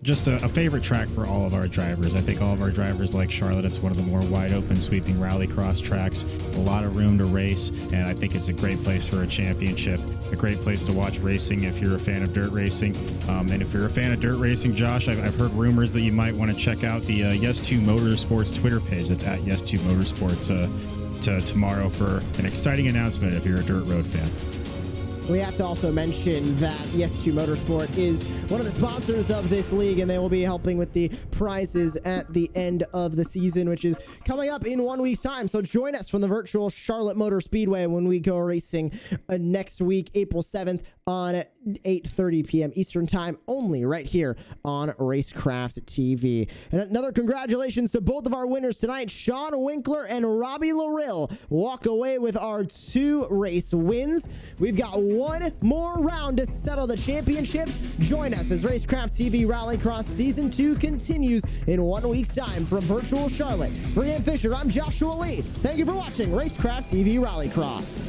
Speaker 2: just a favorite track for all of our drivers. I think all of our drivers like Charlotte. It's one of the more wide open, sweeping rallycross tracks. A lot of room to race, and I think it's a great place for a championship. A great place to watch racing if you're a fan of dirt racing. And if you're a fan of dirt racing, Josh, I've heard rumors that you might want to check out the Yes2 Motorsports Twitter page. That's at Yes2 Motorsports tomorrow for an exciting announcement if you're a dirt road fan.
Speaker 1: We have to also mention that Yes2 Motorsport is one of the sponsors of this league, and they will be helping with the prizes at the end of the season, which is coming up in 1 week's time. So join us from the virtual Charlotte Motor Speedway when we go racing next week, April 7th on 8:30 p.m. Eastern Time, only right here on Racecraft TV. And another congratulations to both of our winners tonight. Sean Winkler and Robbie Larill walk away with our 2 race wins. We've got one more round to settle the championships. Join us as Racecraft TV Rallycross Season 2 continues in 1 week's time from virtual Charlotte. For Ian Fisher, I'm Joshua Lee. Thank you for watching Racecraft TV Rallycross.